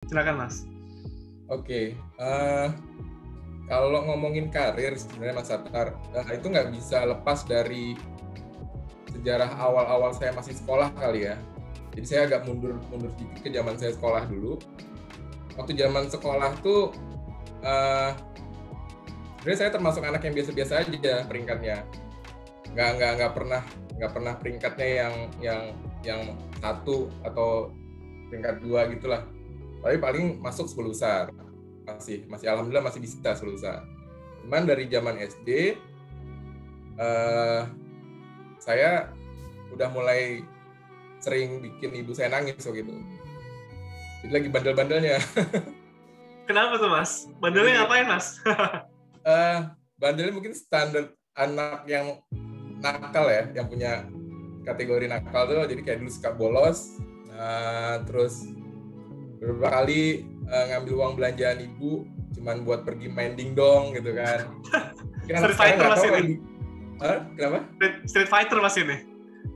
Silakan Mas. Oke, kalau ngomongin karir sebenarnya Mas Satar, itu nggak bisa lepas dari sejarah awal-awal saya masih sekolah kali ya. Jadi saya agak mundur sedikit ke zaman saya sekolah dulu. Waktu zaman sekolah tuh, sebenarnya saya termasuk anak yang biasa-biasa aja peringkatnya. Nggak pernah peringkatnya yang 1 atau peringkat 2 gitulah. Tapi paling masuk 10 besar. Masih alhamdulillah masih bisa 10 besar. Cuman dari zaman SD saya udah mulai sering bikin ibu saya nangis gitu. Jadi lagi bandel-bandelnya. Kenapa tuh Mas? Bandelnya ngapain Mas? Bandelnya mungkin standar anak yang nakal ya, yang punya kategori nakal tuh. Jadi kayak dulu suka bolos, terus beberapa kali ngambil uang belanjaan ibu cuman buat pergi main dingdong gitu kan. Street Fighter Mas ini. Kenapa? Street Fighter Mas ini.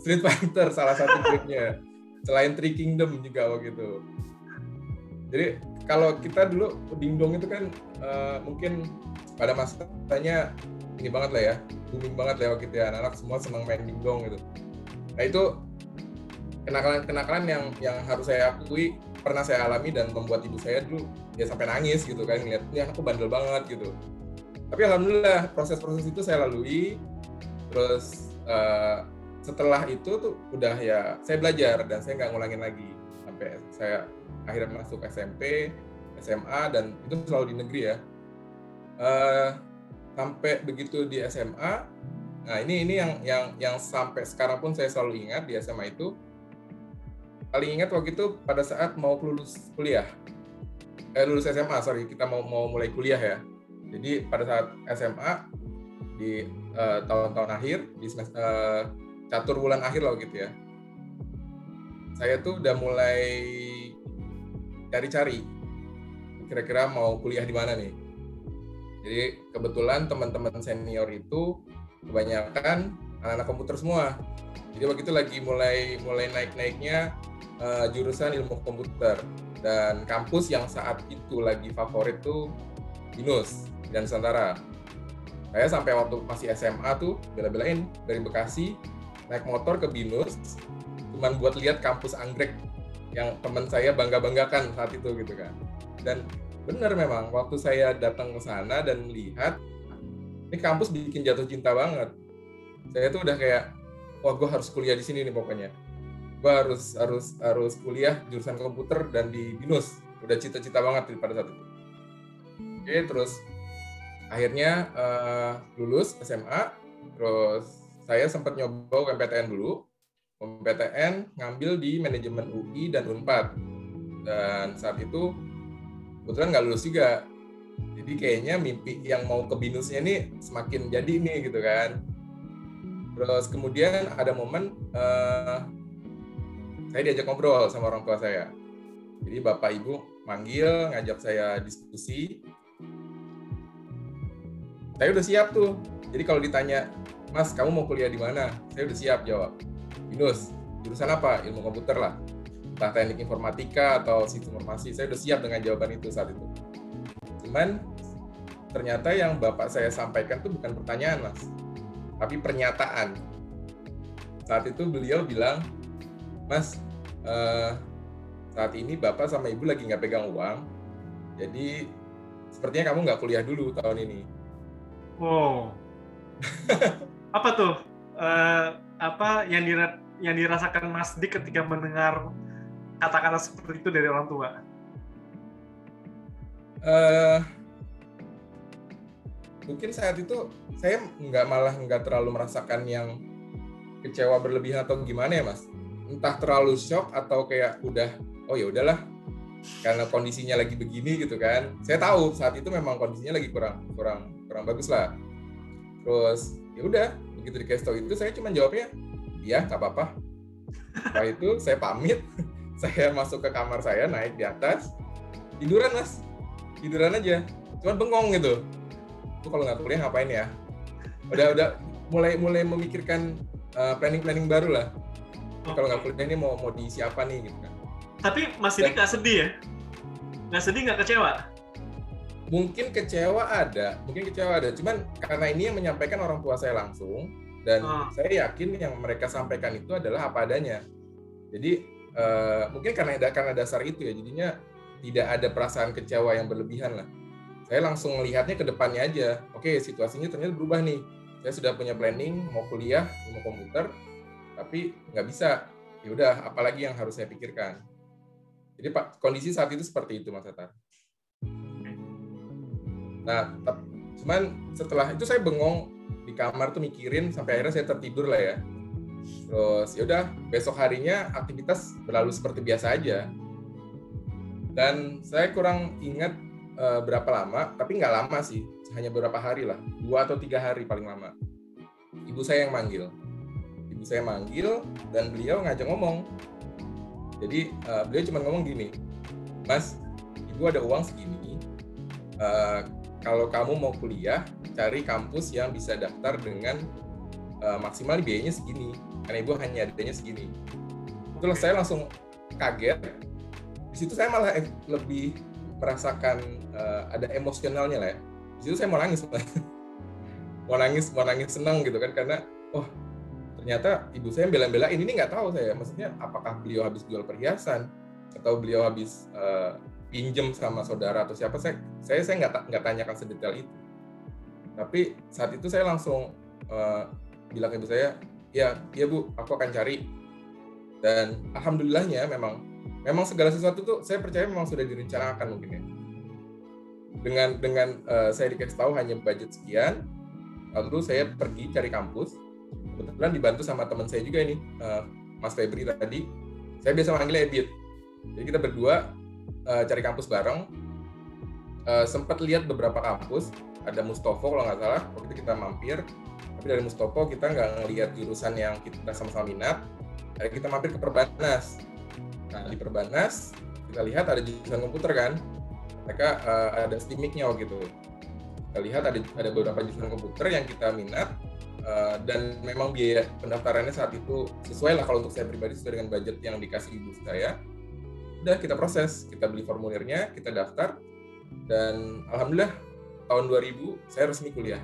Street Fighter salah satu gamenya. Selain Three Kingdom juga waktu itu. Jadi kalau kita dulu dingdong itu kan mungkin pada masanya ini banget lah ya, booming banget lah waktu itu ya, anak-anak semua senang main dingdong gitu. Nah itu kenakalan yang harus saya akui pernah saya alami dan membuat ibu saya dulu dia sampai nangis gitu kan, ngeliat ini anakku bandel banget gitu. Tapi alhamdulillah proses-proses itu saya lalui. Terus setelah itu tuh udah ya saya belajar dan saya nggak ngulangin lagi sampai saya akhirnya masuk SMP, SMA dan itu selalu di negeri ya. Sampai begitu di SMA, nah ini yang sampai sekarang pun saya selalu ingat di SMA itu. Paling ingat waktu itu pada saat mau lulus kuliah, lulus SMA, kita mau mulai kuliah ya. Jadi pada saat SMA di tahun-tahun akhir, di semester catur bulan akhir lah gitu ya, saya tuh udah mulai cari-cari kira-kira mau kuliah di mana nih. Jadi kebetulan teman-teman senior itu kebanyakan anak-anak komputer semua. Jadi waktu itu lagi mulai naik-naiknya jurusan ilmu komputer, dan kampus yang saat itu lagi favorit tuh BINUS dan Nusantara. Saya sampai waktu masih SMA tuh bela-belain dari Bekasi naik motor ke BINUS cuman buat lihat kampus anggrek yang teman saya bangga-banggakan saat itu gitu kan. Dan benar memang waktu saya datang ke sana dan melihat ini kampus bikin jatuh cinta banget. Saya tuh udah kayak, wah gue harus kuliah di sini nih pokoknya. Gue harus kuliah jurusan komputer dan di BINUS. Udah cita-cita banget pada saat itu. Oke, terus akhirnya lulus SMA, terus saya sempat nyoba UMPTN dulu. UMPTN ngambil di manajemen UI dan Unpad. Dan saat itu kebetulan nggak lulus juga. Jadi kayaknya mimpi yang mau ke BINUSnya ini semakin jadi nih gitu kan. Terus kemudian ada momen saya diajak ngobrol sama orang tua saya. Jadi bapak ibu manggil, ngajak saya diskusi. Saya udah siap tuh. Jadi kalau ditanya, Mas, kamu mau kuliah di mana? Saya udah siap jawab. BINUS, jurusan apa? Ilmu komputer lah. Entah teknik informatika atau sistem informasi. Saya udah siap dengan jawaban itu saat itu. Cuman ternyata yang bapak saya sampaikan tuh bukan pertanyaan, Mas, tapi pernyataan. Saat itu beliau bilang, Mas, saat ini bapak sama ibu lagi nggak pegang uang, jadi sepertinya kamu nggak kuliah dulu tahun ini. Wow. Apa tuh? Apa yang dirasakan Mas Dik ketika mendengar kata-kata seperti itu dari orang tua? Mungkin saat itu saya nggak terlalu merasakan yang kecewa berlebihan atau gimana ya, Mas. Entah terlalu shock atau kayak udah, oh ya udahlah, karena kondisinya lagi begini gitu kan. Saya tahu saat itu memang kondisinya lagi kurang bagus lah. Terus ya udah, begitu dikasih tahu itu saya cuma jawabnya, iya nggak apa-apa. Setelah itu saya pamit, saya masuk ke kamar saya, naik di atas, tiduran, Mas, tiduran aja, cuman bengong gitu. Itu kalau nggak kuliah ngapain ya? Udah mulai memikirkan planning baru lah. Kalau nggak kuliah ini mau diisi apa nih gitu kan. Tapi Mas Dik nggak sedih ya? Nggak sedih, nggak kecewa? Mungkin kecewa ada, cuman karena ini yang menyampaikan orang tua saya langsung, dan saya yakin yang mereka sampaikan itu adalah apa adanya. Jadi mungkin karena dasar itu ya, jadinya tidak ada perasaan kecewa yang berlebihan lah. Saya langsung melihatnya ke depannya aja. Oke, situasinya ternyata berubah nih. Saya sudah punya planning mau kuliah ilmu komputer, tapi nggak bisa. Ya udah, apalagi yang harus saya pikirkan. Jadi kondisi saat itu seperti itu, Mas Atar. Nah, cuman setelah itu saya bengong di kamar tuh mikirin sampai akhirnya saya tertidur lah ya. Terus ya udah, besok harinya aktivitas berlalu seperti biasa aja. Dan saya kurang ingat berapa lama, tapi nggak lama sih, hanya beberapa hari lah, 2 atau 3 hari paling lama. Ibu saya yang manggil. Dan beliau ngajak ngomong. Jadi beliau cuma ngomong gini, Mas, Ibu ada uang segini, kalau kamu mau kuliah, cari kampus yang bisa daftar dengan maksimal biayanya segini, karena Ibu hanya adanya segini. Itulah saya langsung kaget. Di situ saya malah lebih merasakan ada emosionalnya lah ya. Di situ saya mau nangis senang gitu kan, karena ternyata ibu saya bela-belain. Ini nggak tahu saya, maksudnya apakah beliau habis jual perhiasan atau beliau habis pinjem sama saudara atau siapa, saya nggak tanyakan sedetail itu. Tapi saat itu saya langsung bilang ke ibu saya, ya Bu, aku akan cari. Dan alhamdulillahnya memang segala sesuatu tuh saya percaya memang sudah direncanakan mungkin ya. Dengan saya dikasih tahu hanya budget sekian, lalu saya pergi cari kampus. Kebetulan dibantu sama teman saya juga ini, Mas Febri tadi. Saya biasa manggilnya Ebit. Jadi kita berdua cari kampus bareng. Sempat lihat beberapa kampus, ada Mustopo kalau nggak salah, waktu itu kita mampir. Tapi dari Mustopo kita nggak ngelihat jurusan yang kita sama-sama minat. Akhirnya kita mampir ke Perbanas. Nah, di Perbanas kita lihat ada jurusan komputer kan. Mereka ada STIMIC-nya gitu. Kita lihat ada beberapa jurusan komputer yang kita minat, dan memang biaya pendaftarannya saat itu sesuai lah, kalau untuk saya pribadi sesuai dengan budget yang dikasih ibu saya. Udah kita proses, kita beli formulirnya, kita daftar, dan alhamdulillah tahun 2000 saya resmi kuliah,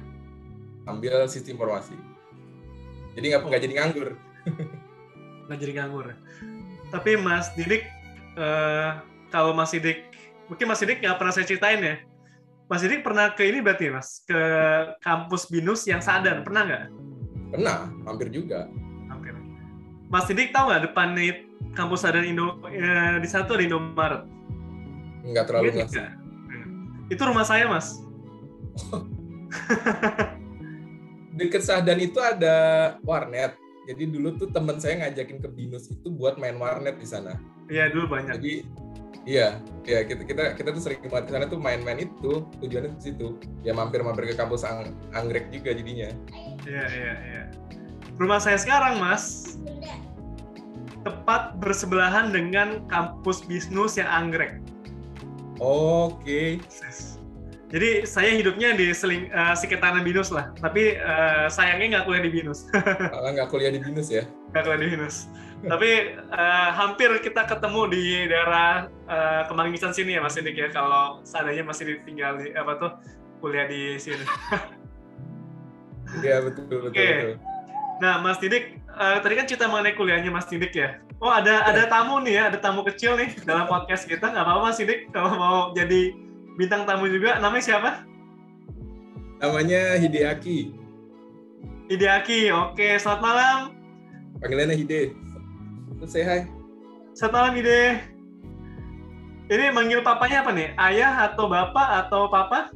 ambil sistem informasi. Jadi nggak jadi nganggur. Nggak jadi nganggur. Tapi Mas Didik, kalau Mas Didik, mungkin Mas Didik nggak pernah saya ceritain ya. Mas Didik pernah ke ini berarti Mas, ke kampus BINUS yang Sadan, pernah nggak? Pernah, hampir juga. Hampir. Mas Didik tahu nggak depan kampus Sadan di satu ada Indomaret? Nggak terlalu ngerti. Itu rumah saya Mas. Deket Sadan itu ada warnet. Jadi dulu tuh teman saya ngajakin ke BINUS itu buat main warnet di sana. Iya, dulu banyak. Jadi iya, kita tuh sering banget ke sana tuh main-main itu, tujuannya di situ. Ya mampir-mampir ke kampus anggrek juga jadinya. Iya. Rumah saya sekarang, Mas, tepat bersebelahan dengan kampus BINUS yang anggrek. Oke. Jadi saya hidupnya di sekitaran BINUS lah, tapi sayangnya nggak kuliah di BINUS. Malah nggak kuliah di BINUS ya? Nggak kuliah di BINUS. Tapi hampir kita ketemu di daerah Kemanggisan sini ya Mas Didik ya, kalau seandainya masih tinggal di kuliah di sini. Iya betul. Oke. Nah Mas Didik, tadi kan cerita mengenai kuliahnya Mas Didik ya. Oh ada tamu nih ya, ada tamu kecil nih dalam podcast kita. Nggak apa-apa Mas Didik kalau mau jadi bintang tamu juga. Namanya siapa? Namanya Hideaki. Oke, selamat malam. Panggilannya Hide. Terus say hi. Selamat malam Hide. Ini manggil papanya apa nih? Ayah atau bapak atau papa?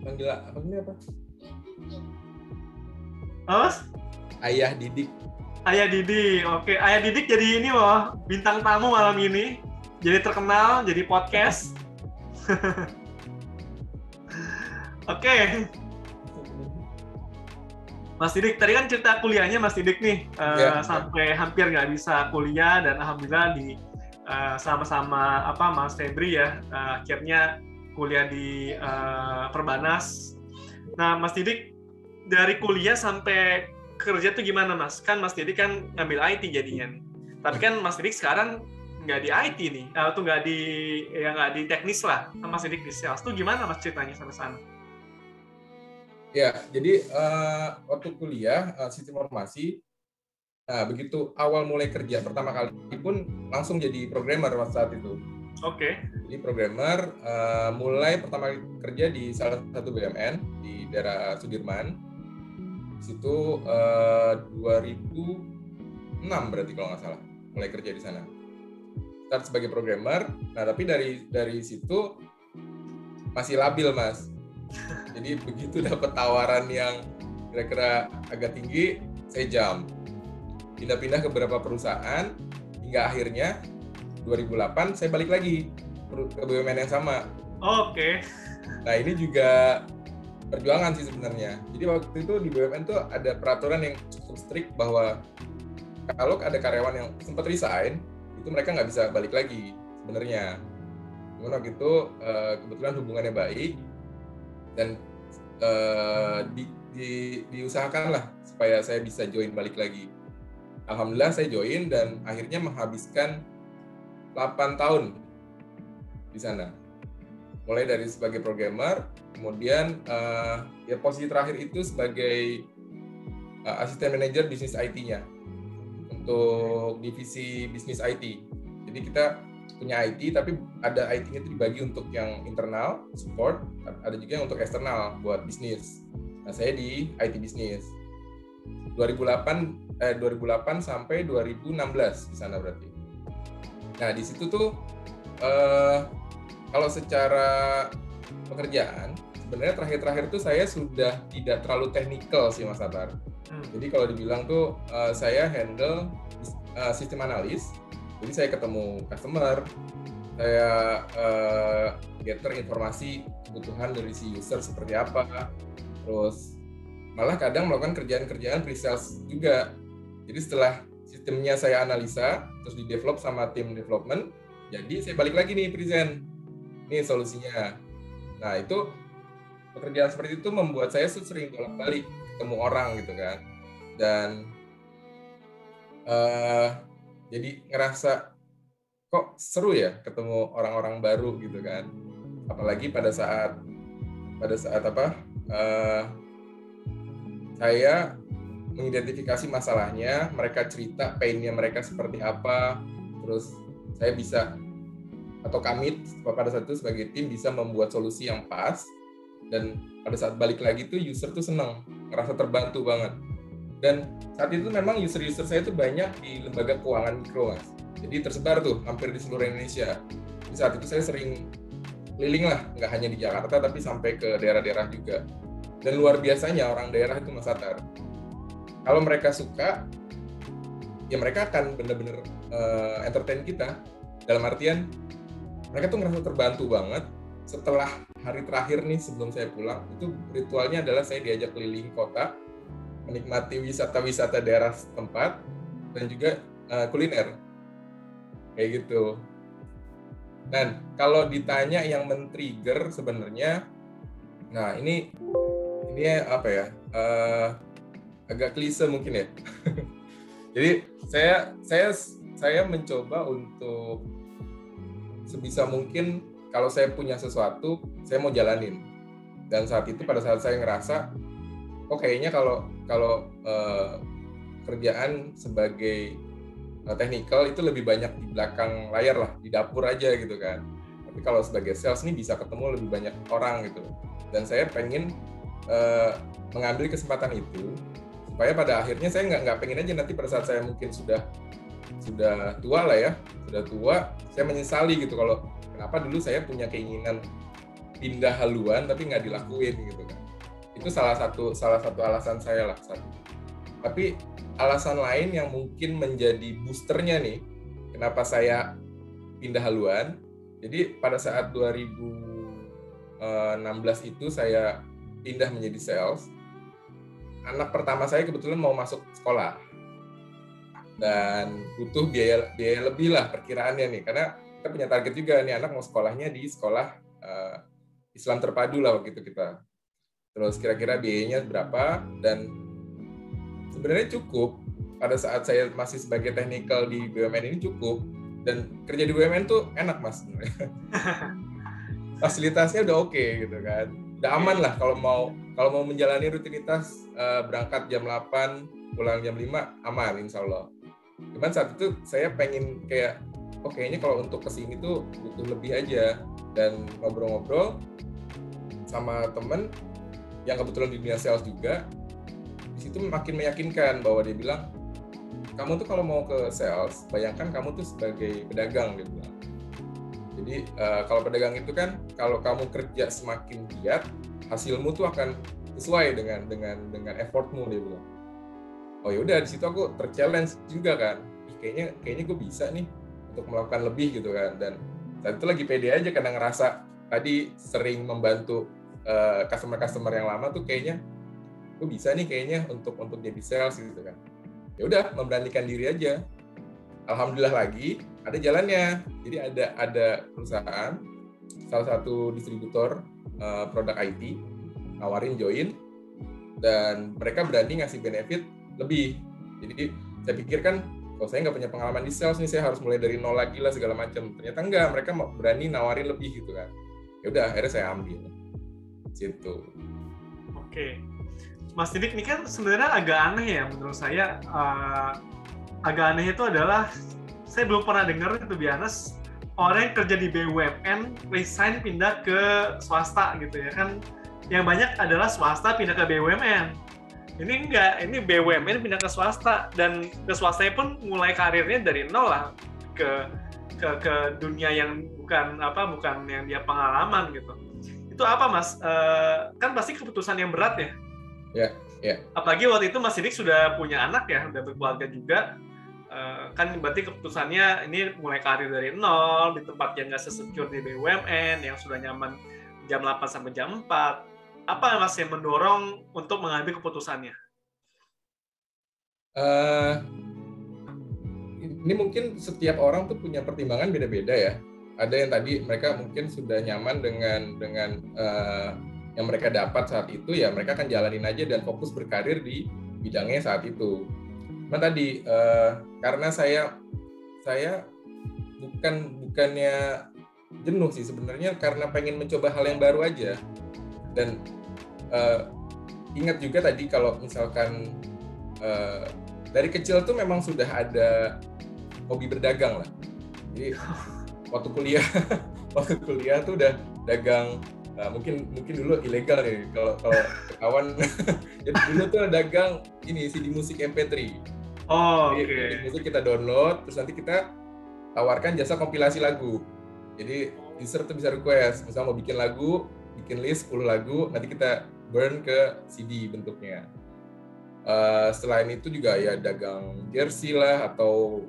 Panggilnya apa? Awas? Ayah Didik. Ayah Didik. Oke, Ayah Didik jadi ini loh, bintang tamu malam ini. Jadi terkenal, jadi podcast. Oke. Mas Didik, tadi kan cerita kuliahnya Mas Didik nih, sampai hampir nggak bisa kuliah, dan alhamdulillah sama-sama Mas Febri ya, akhirnya kuliah di Perbanas. Nah Mas Didik, dari kuliah sampai kerja tuh gimana Mas? Kan Mas Didik kan ngambil IT jadinya nih. Tapi kan Mas Didik sekarang nggak di IT nih, atau nggak di teknis lah, sama sidik di sales. Itu gimana Mas ceritanya sampai sana? Ya, jadi waktu kuliah sistem informasi, nah begitu awal mulai kerja pertama kali pun langsung jadi programmer saat itu. Oke. Jadi programmer mulai pertama kali kerja di salah satu BUMN di daerah Sudirman. Di situ 2006 berarti kalau nggak salah mulai kerja di sana. Start sebagai programmer. Nah tapi dari situ masih labil Mas. Jadi begitu dapat tawaran yang kira-kira agak tinggi, saya jump. Pindah-pindah ke beberapa perusahaan hingga akhirnya 2008 saya balik lagi ke BUMN yang sama. Oke. Nah ini juga perjuangan sih sebenarnya. Jadi waktu itu di BUMN tuh ada peraturan yang cukup strict bahwa kalau ada karyawan yang sempat resign, itu mereka nggak bisa balik lagi sebenarnya. Cuman waktu itu kebetulan hubungannya baik dan diusahakan lah supaya saya bisa join balik lagi. Alhamdulillah saya join dan akhirnya menghabiskan 8 tahun di sana. Mulai dari sebagai programmer, kemudian ya posisi terakhir itu sebagai asisten manajer bisnis IT-nya untuk divisi bisnis IT. Jadi kita punya IT, tapi ada IT-nya itu dibagi untuk yang internal, support, ada juga yang untuk eksternal buat bisnis. Nah, saya di IT bisnis. 2008 sampai 2016 di sana berarti. Nah, di situ tuh kalau secara pekerjaan sebenarnya terakhir-terakhir tuh saya sudah tidak terlalu teknikal sih Mas Atar. Jadi kalau dibilang tuh saya handle sistem analis. Jadi saya ketemu customer, saya gather informasi kebutuhan dari si user seperti apa, terus malah kadang melakukan kerjaan-kerjaan pre-sales juga. Jadi setelah sistemnya saya analisa, terus di-develop sama tim development, jadi saya balik lagi nih present. Ini solusinya. Nah itu pekerjaan seperti itu membuat saya sering bolak-balik ketemu orang gitu kan. Dan jadi ngerasa kok seru ya ketemu orang-orang baru gitu kan. Apalagi pada saat saya mengidentifikasi masalahnya, mereka cerita pain-nya mereka seperti apa, terus saya bisa atau kami pada saat itu sebagai tim bisa membuat solusi yang pas, dan pada saat balik lagi tuh user tuh senang, ngerasa terbantu banget. Dan saat itu memang user-user saya itu banyak di lembaga keuangan mikro, Mas. Jadi tersebar tuh hampir di seluruh Indonesia. Di saat itu saya sering keliling lah, nggak hanya di Jakarta tapi sampai ke daerah-daerah juga. Dan luar biasanya orang daerah itu Mas Atar, kalau mereka suka, ya mereka akan benar-benar entertain kita. Dalam artian mereka tuh ngerasa terbantu banget. Setelah hari terakhir nih sebelum saya pulang, itu ritualnya adalah saya diajak keliling kota, menikmati wisata-wisata daerah setempat, dan juga kuliner. Kayak gitu. Dan kalau ditanya yang men-trigger sebenarnya, nah ini apa ya, agak klise mungkin ya. Jadi saya mencoba untuk sebisa mungkin kalau saya punya sesuatu, saya mau jalanin. Dan saat itu pada saat saya ngerasa, kayaknya kalau kerjaan sebagai technical itu lebih banyak di belakang layar lah, di dapur aja gitu kan. Tapi kalau sebagai sales nih bisa ketemu lebih banyak orang gitu. Dan saya pengen mengambil kesempatan itu supaya pada akhirnya saya nggak pengen aja nanti pada saat saya mungkin sudah tua lah ya, sudah tua, saya menyesali gitu kalau kenapa dulu saya punya keinginan pindah haluan tapi nggak dilakuin gitu kan. Itu salah satu alasan saya lah saat itu. Tapi alasan lain yang mungkin menjadi boosternya nih, kenapa saya pindah haluan. Jadi pada saat 2016 itu saya pindah menjadi sales. Anak pertama saya kebetulan mau masuk sekolah dan butuh biaya lebih lah perkiraannya nih, karena kita punya target juga nih, anak mau sekolahnya di sekolah Islam terpadu lah waktu itu kita. Terus kira-kira biayanya berapa, dan sebenarnya cukup pada saat saya masih sebagai technical di BUMN ini cukup. Dan kerja di BUMN tuh enak Mas sebenarnya. Fasilitasnya udah oke gitu kan. Udah aman lah kalau mau menjalani rutinitas berangkat jam 8, pulang jam 5 aman insya Allah. Cuman saat itu saya pengen kayak kayaknya kalau untuk kesini tuh butuh lebih aja, dan ngobrol-ngobrol sama temen yang kebetulan di dunia sales juga, di situ makin meyakinkan bahwa dia bilang, kamu tuh kalau mau ke sales, bayangkan kamu tuh sebagai pedagang gitu. Jadi kalau pedagang itu kan kalau kamu kerja semakin giat, hasilmu tuh akan sesuai dengan effortmu, dia bilang. Oh yaudah, di situ aku terchallenge juga kan. Kayaknya gue bisa nih untuk melakukan lebih gitu kan. Dan saat itu lagi pede aja karena ngerasa tadi sering membantu customer yang lama tuh, kayaknya gue bisa nih kayaknya untuk jadi sales gitu kan. Ya udah, memberanikan diri aja. Alhamdulillah lagi ada jalannya. Jadi ada perusahaan, salah satu distributor produk IT, nawarin join, dan mereka berani ngasih benefit lebih. Jadi saya pikir kan, kalau saya nggak punya pengalaman di sales nih, saya harus mulai dari nol lagi lah segala macam. Ternyata enggak, mereka berani nawarin lebih gitu kan. Ya udah, akhirnya saya ambil. Situ. Oke. Mas Didik ini kan sebenarnya agak aneh ya menurut saya. Agak aneh itu adalah saya belum pernah dengar, to be honest, orang yang kerja di BUMN resign pindah ke swasta gitu ya kan. Yang banyak adalah swasta pindah ke BUMN. Ini enggak, ini BUMN pindah ke swasta, dan ke swastanya pun mulai karirnya dari nol lah ke dunia yang bukan yang dia pengalaman gitu. Itu apa Mas? Kan pasti keputusan yang berat ya. Ya. Apalagi waktu itu Mas Didik sudah punya anak ya, udah berkeluarga juga. Kan berarti keputusannya ini mulai karir dari nol di tempat yang nggak sesecure di BUMN, yang sudah nyaman jam 8 sampai jam 4. Apa Mas yang mendorong untuk mengambil keputusannya? Ini mungkin setiap orang tuh punya pertimbangan beda-beda ya. Ada yang tadi mereka mungkin sudah nyaman dengan yang mereka dapat saat itu, ya mereka akan jalanin aja dan fokus berkarir di bidangnya saat itu. Cuman tadi karena saya bukannya jenuh sih sebenarnya, karena pengen mencoba hal yang baru aja. Dan ingat juga tadi kalau misalkan dari kecil tuh memang sudah ada hobi berdagang lah. Jadi waktu kuliah tuh udah dagang. Mungkin dulu ilegal nih kalau kawan. Jadi dulu tuh dagang ini CD musik MP3. Oh, oke. CD musik kita download, terus nanti kita tawarkan jasa kompilasi lagu. Jadi user tuh bisa request, misalnya mau bikin lagu, bikin list 10 lagu, nanti kita burn ke CD bentuknya. Selain itu juga ya dagang jersey lah, atau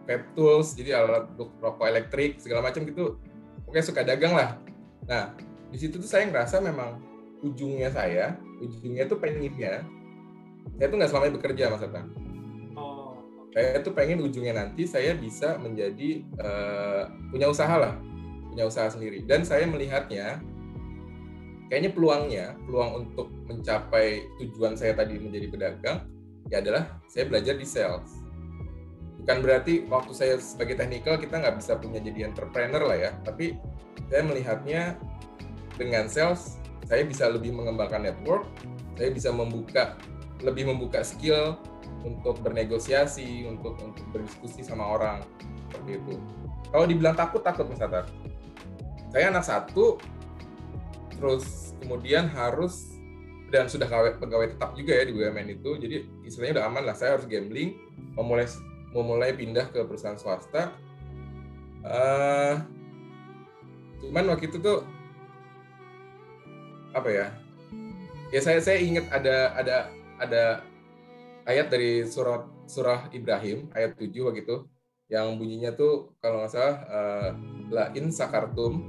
vape tools, jadi alat untuk rokok elektrik segala macam gitu. Pokoknya suka dagang lah. Nah, di situ tuh saya ngerasa memang ujungnya tuh pengennya, saya tuh nggak selamanya bekerja Mas Atan. Saya tuh pengen ujungnya nanti saya bisa menjadi punya usaha sendiri. Dan saya melihatnya kayaknya peluang untuk mencapai tujuan saya tadi menjadi pedagang ya adalah saya belajar di sales. Bukan berarti waktu saya sebagai technical kita nggak bisa punya jadi entrepreneur lah ya, tapi saya melihatnya dengan sales saya bisa lebih mengembangkan network, saya bisa lebih membuka skill untuk bernegosiasi, untuk berdiskusi sama orang seperti itu. Kalau dibilang takut Mas Atar. Saya anak satu, terus kemudian dan sudah pegawai tetap juga ya di BUMN itu, jadi istilahnya udah aman lah. Saya harus gambling, memulai pindah ke perusahaan swasta. Cuman waktu itu tuh apa ya? Ya saya ingat ada ayat dari surah Ibrahim ayat 7 begitu, yang bunyinya tuh kalau nggak salah la in sakartum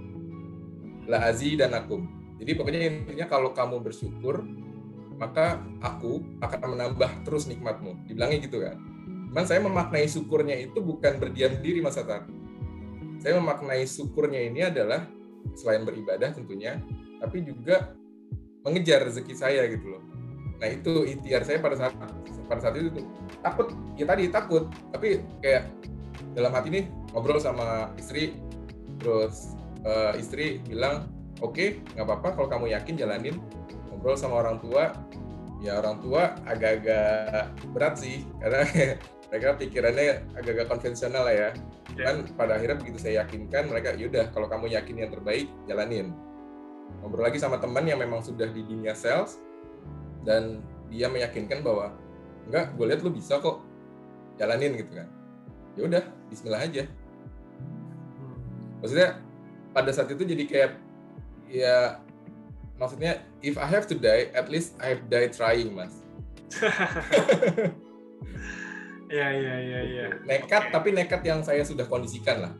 la azidanakum. Jadi pokoknya intinya kalau kamu bersyukur maka aku akan menambah terus nikmatmu. Dibilangnya gitu kan. Cuman saya memaknai syukurnya itu bukan berdiam diri Mas Atar. Saya memaknai syukurnya ini adalah selain beribadah tentunya, tapi juga mengejar rezeki saya gitu loh. Nah itu ikhtiar saya pada saat itu tuh. Takut, tapi kayak dalam hati nih ngobrol sama istri, terus istri bilang oke, nggak apa-apa kalau kamu yakin jalanin. Ngobrol sama orang tua, ya orang tua agak-agak berat sih karena mereka pikirannya agak-agak konvensional lah ya. Dan pada akhirnya begitu saya yakinkan mereka, yaudah kalau kamu yakin yang terbaik jalanin. Ngobrol lagi sama teman yang memang sudah di dunia sales dan dia meyakinkan bahwa enggak, gue lihat lu bisa kok, jalanin gitu kan. Ya udah, bismillah aja. Maksudnya pada saat itu jadi kayak ya, maksudnya if I have to die, at least I've died trying, Mas. Ya. Nekat, tapi nekat yang saya sudah kondisikan lah.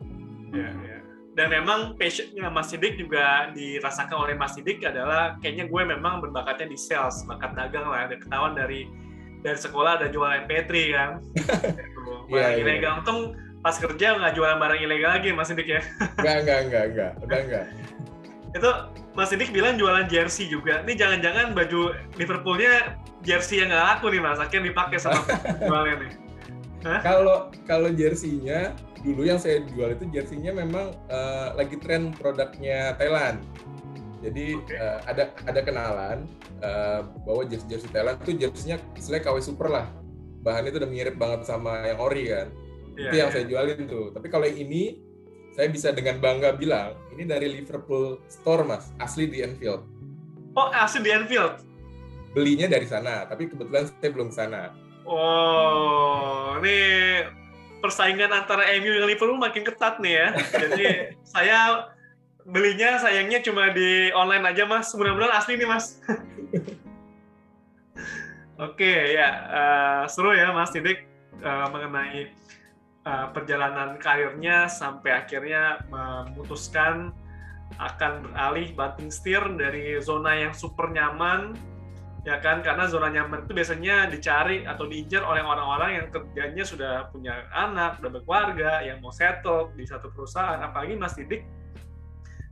Ya. Dan memang passion-nya Mas Sidik juga dirasakan oleh Mas Sidik adalah kayaknya gue memang berbakatnya di sales, bakat dagang lah. Ada ketahuan dari sekolah ada jualan MP3 kan. Barang ilegal. Untung pas kerja nggak jualan barang ilegal lagi Mas Sidik ya. Enggak. Udah enggak. Itu Mas Sidik bilang jualan jersey juga. Ini jangan-jangan baju Liverpoolnya jersey yang nggak laku nih Mas, akhirnya dipakai sama jualnya nih. Kalau jersey-nya dulu yang saya jual itu jersey-nya memang lagi tren produknya Thailand. Jadi ada kenalan bahwa jersey Thailand itu jersey-nya istilahnya KW Super lah. Bahannya itu udah mirip banget sama yang ori kan. Itu yang saya jualin tuh. Tapi kalau yang ini saya bisa dengan bangga bilang ini dari Liverpool Store, Mas, asli di Anfield. Oh, asli di Anfield. Belinya dari sana, tapi kebetulan saya belum sana. Oh, ini persaingan antara MU dan Liverpool makin ketat nih ya. Jadi saya belinya sayangnya cuma di online aja Mas. Mudah-mudahan asli nih Mas. Oke, ya seru ya Mas Sidik mengenai perjalanan karirnya sampai akhirnya memutuskan akan beralih banting setir dari zona yang super nyaman, ya kan, karena zona nyaman itu biasanya dicari atau diincar oleh orang-orang yang kerjanya sudah punya anak, udah berkeluarga, yang mau settle di satu perusahaan. Apalagi Mas Sidik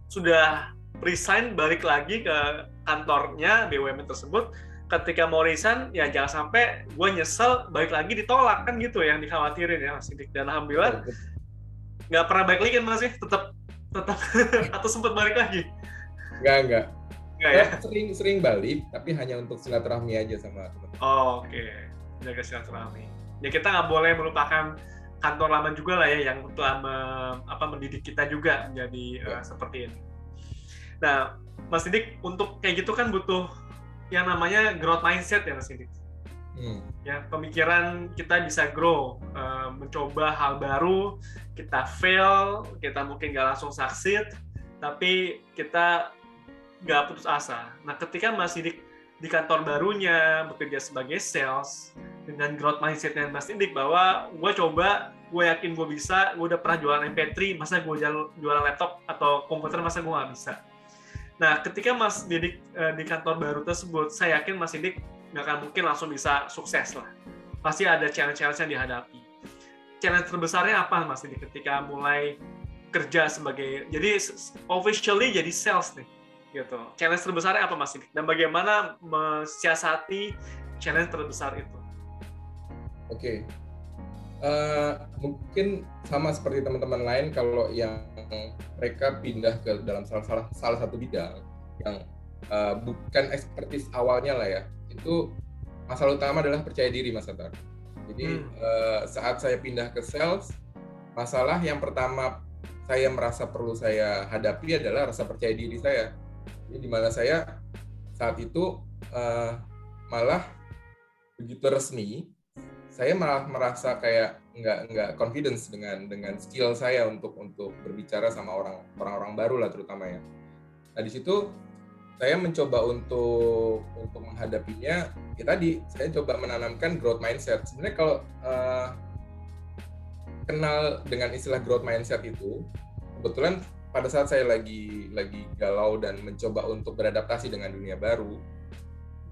sudah resign, balik lagi ke kantornya BUMN tersebut. Ketika mau resign, ya jangan sampai gue nyesel balik lagi ditolak, kan gitu yang dikhawatirin ya Mas Sidik. Dan alhamdulillah nggak pernah balik lagi kan Mas ya, tetap atau sempat balik lagi? Enggak ya? Sering balik, tapi hanya untuk silaturahmi aja sama teman-teman. Oh, oke. Jaga silaturahmi. Ya kita nggak boleh melupakan kantor lama juga lah ya, yang telah mendidik kita juga menjadi seperti ini. Nah, Mas Sidik, untuk kayak gitu kan butuh yang namanya growth mindset ya Mas Sidik. Ya, pemikiran kita bisa grow, mencoba hal baru, kita fail, kita mungkin nggak langsung succeed, tapi kita nggak putus asa. Nah, ketika Mas Sidik di kantor barunya bekerja sebagai sales dengan growth mindset-nya Mas Sidik bahwa gue yakin gue bisa, gue udah pernah jualan MP3, masa gue jualan laptop atau komputer, masa gue nggak bisa. Nah, ketika Mas Sidik di kantor baru tersebut, saya yakin Mas Sidik nggak akan mungkin langsung bisa sukses lah. Pasti ada challenge-challenge yang dihadapi. Challenge terbesarnya apa Mas Sidik ketika mulai kerja sebagai, jadi officially jadi sales nih, gitu. Challenge terbesarnya apa Mas Sidik? Dan bagaimana mensiasati challenge terbesar itu? Oke. Mungkin sama seperti teman-teman lain, kalau yang mereka pindah ke dalam salah satu bidang yang bukan ekspertis awalnya lah ya, itu masalah utama adalah percaya diri, Mas Atar. Jadi saat saya pindah ke sales, masalah yang pertama saya merasa perlu saya hadapi adalah rasa percaya diri saya. Jadi di mana saya saat itu malah begitu resmi, saya malah merasa kayak nggak confidence dengan skill saya untuk berbicara sama orang-orang baru lah terutama ya. Nah di situ saya mencoba untuk menghadapinya. Ya tadi saya coba menanamkan growth mindset. Sebenarnya kalau kenal dengan istilah growth mindset itu, kebetulan pada saat saya lagi galau dan mencoba untuk beradaptasi dengan dunia baru,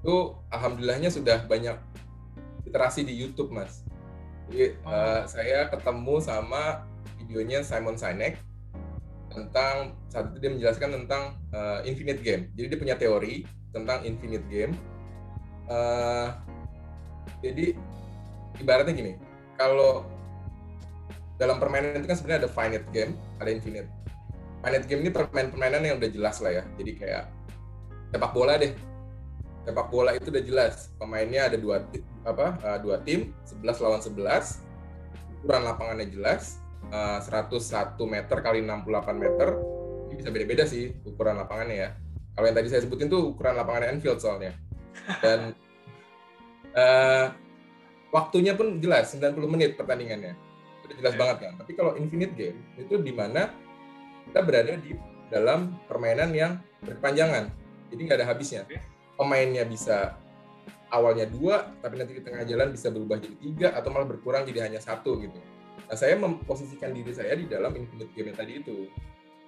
itu alhamdulillahnya sudah banyak literasi di YouTube, Mas. Jadi saya ketemu sama videonya Simon Sinek tentang, saat itu dia menjelaskan tentang infinite game. Jadi dia punya teori tentang infinite game. Jadi ibaratnya gini, kalau dalam permainan itu kan sebenarnya ada finite game, ada infinite. Finite game ini permainan yang udah jelas lah ya. Jadi kayak sepak bola deh. Sepak bola itu udah jelas. Pemainnya ada dua tim, 11 lawan 11. Ukuran lapangannya jelas, 101 meter kali 68 meter. Ini bisa beda-beda sih ukuran lapangannya ya. Kalau yang tadi saya sebutin tuh ukuran lapangan Anfield soalnya. Dan waktunya pun jelas, 90 menit pertandingannya. Udah jelas banget kan. Tapi kalau infinite game itu di mana kita berada di dalam permainan yang berkepanjangan. Jadi nggak ada habisnya. Pemainnya bisa awalnya 2, tapi nanti di tengah jalan bisa berubah jadi 3 atau malah berkurang jadi hanya 1 gitu. Nah, saya memposisikan diri saya di dalam infinite game yang tadi itu.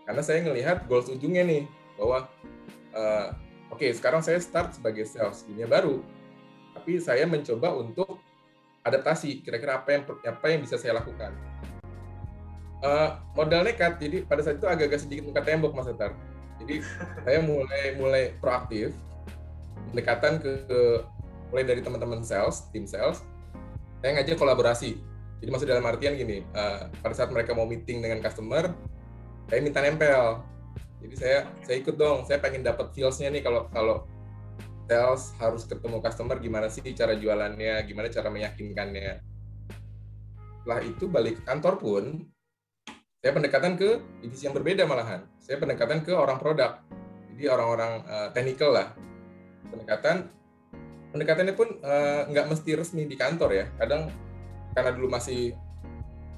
Karena saya ngelihat goals ujungnya nih, bahwa oke, sekarang saya start sebagai sales dunia baru. Tapi saya mencoba untuk adaptasi, kira-kira apa yang bisa saya lakukan. Modal nekat, jadi pada saat itu agak-agak sedikit muka tembok, Mas Etar. Jadi saya mulai proaktif, pendekatan mulai dari teman-teman sales, tim sales, saya ngajak kolaborasi. Jadi maksud dalam artian gini, pada saat mereka mau meeting dengan customer, saya minta nempel. Jadi saya ikut dong, saya pengen dapat feels-nya nih kalau sales harus ketemu customer, gimana sih cara jualannya, gimana cara meyakinkannya. Setelah itu balik ke kantor pun, saya pendekatan ke divisi yang berbeda malahan. Saya pendekatan ke orang produk, jadi orang-orang technical lah. Pendekatannya pun nggak mesti resmi di kantor ya. Kadang karena dulu masih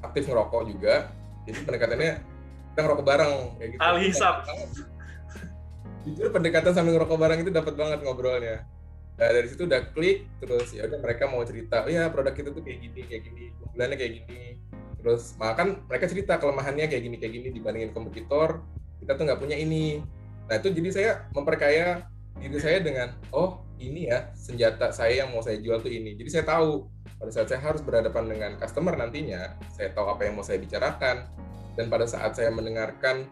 aktif ngerokok juga, jadi pendekatannya kita ngerokok bareng kayak gitu. Alhisap. Jujur pendekatan sambil ngerokok bareng itu dapat banget ngobrolnya. Nah, dari situ udah klik, terus ya udah mereka mau cerita, oh ya produk kita tuh kayak gini, keunggulannya kayak gini. Terus makan mereka cerita kelemahannya kayak gini dibandingin kompetitor, kita tuh nggak punya ini. Nah itu jadi saya memperkaya diri saya dengan, oh ini ya senjata saya yang mau saya jual tuh ini. Jadi saya tahu pada saat saya harus berhadapan dengan customer nantinya, saya tahu apa yang mau saya bicarakan. Dan pada saat saya mendengarkan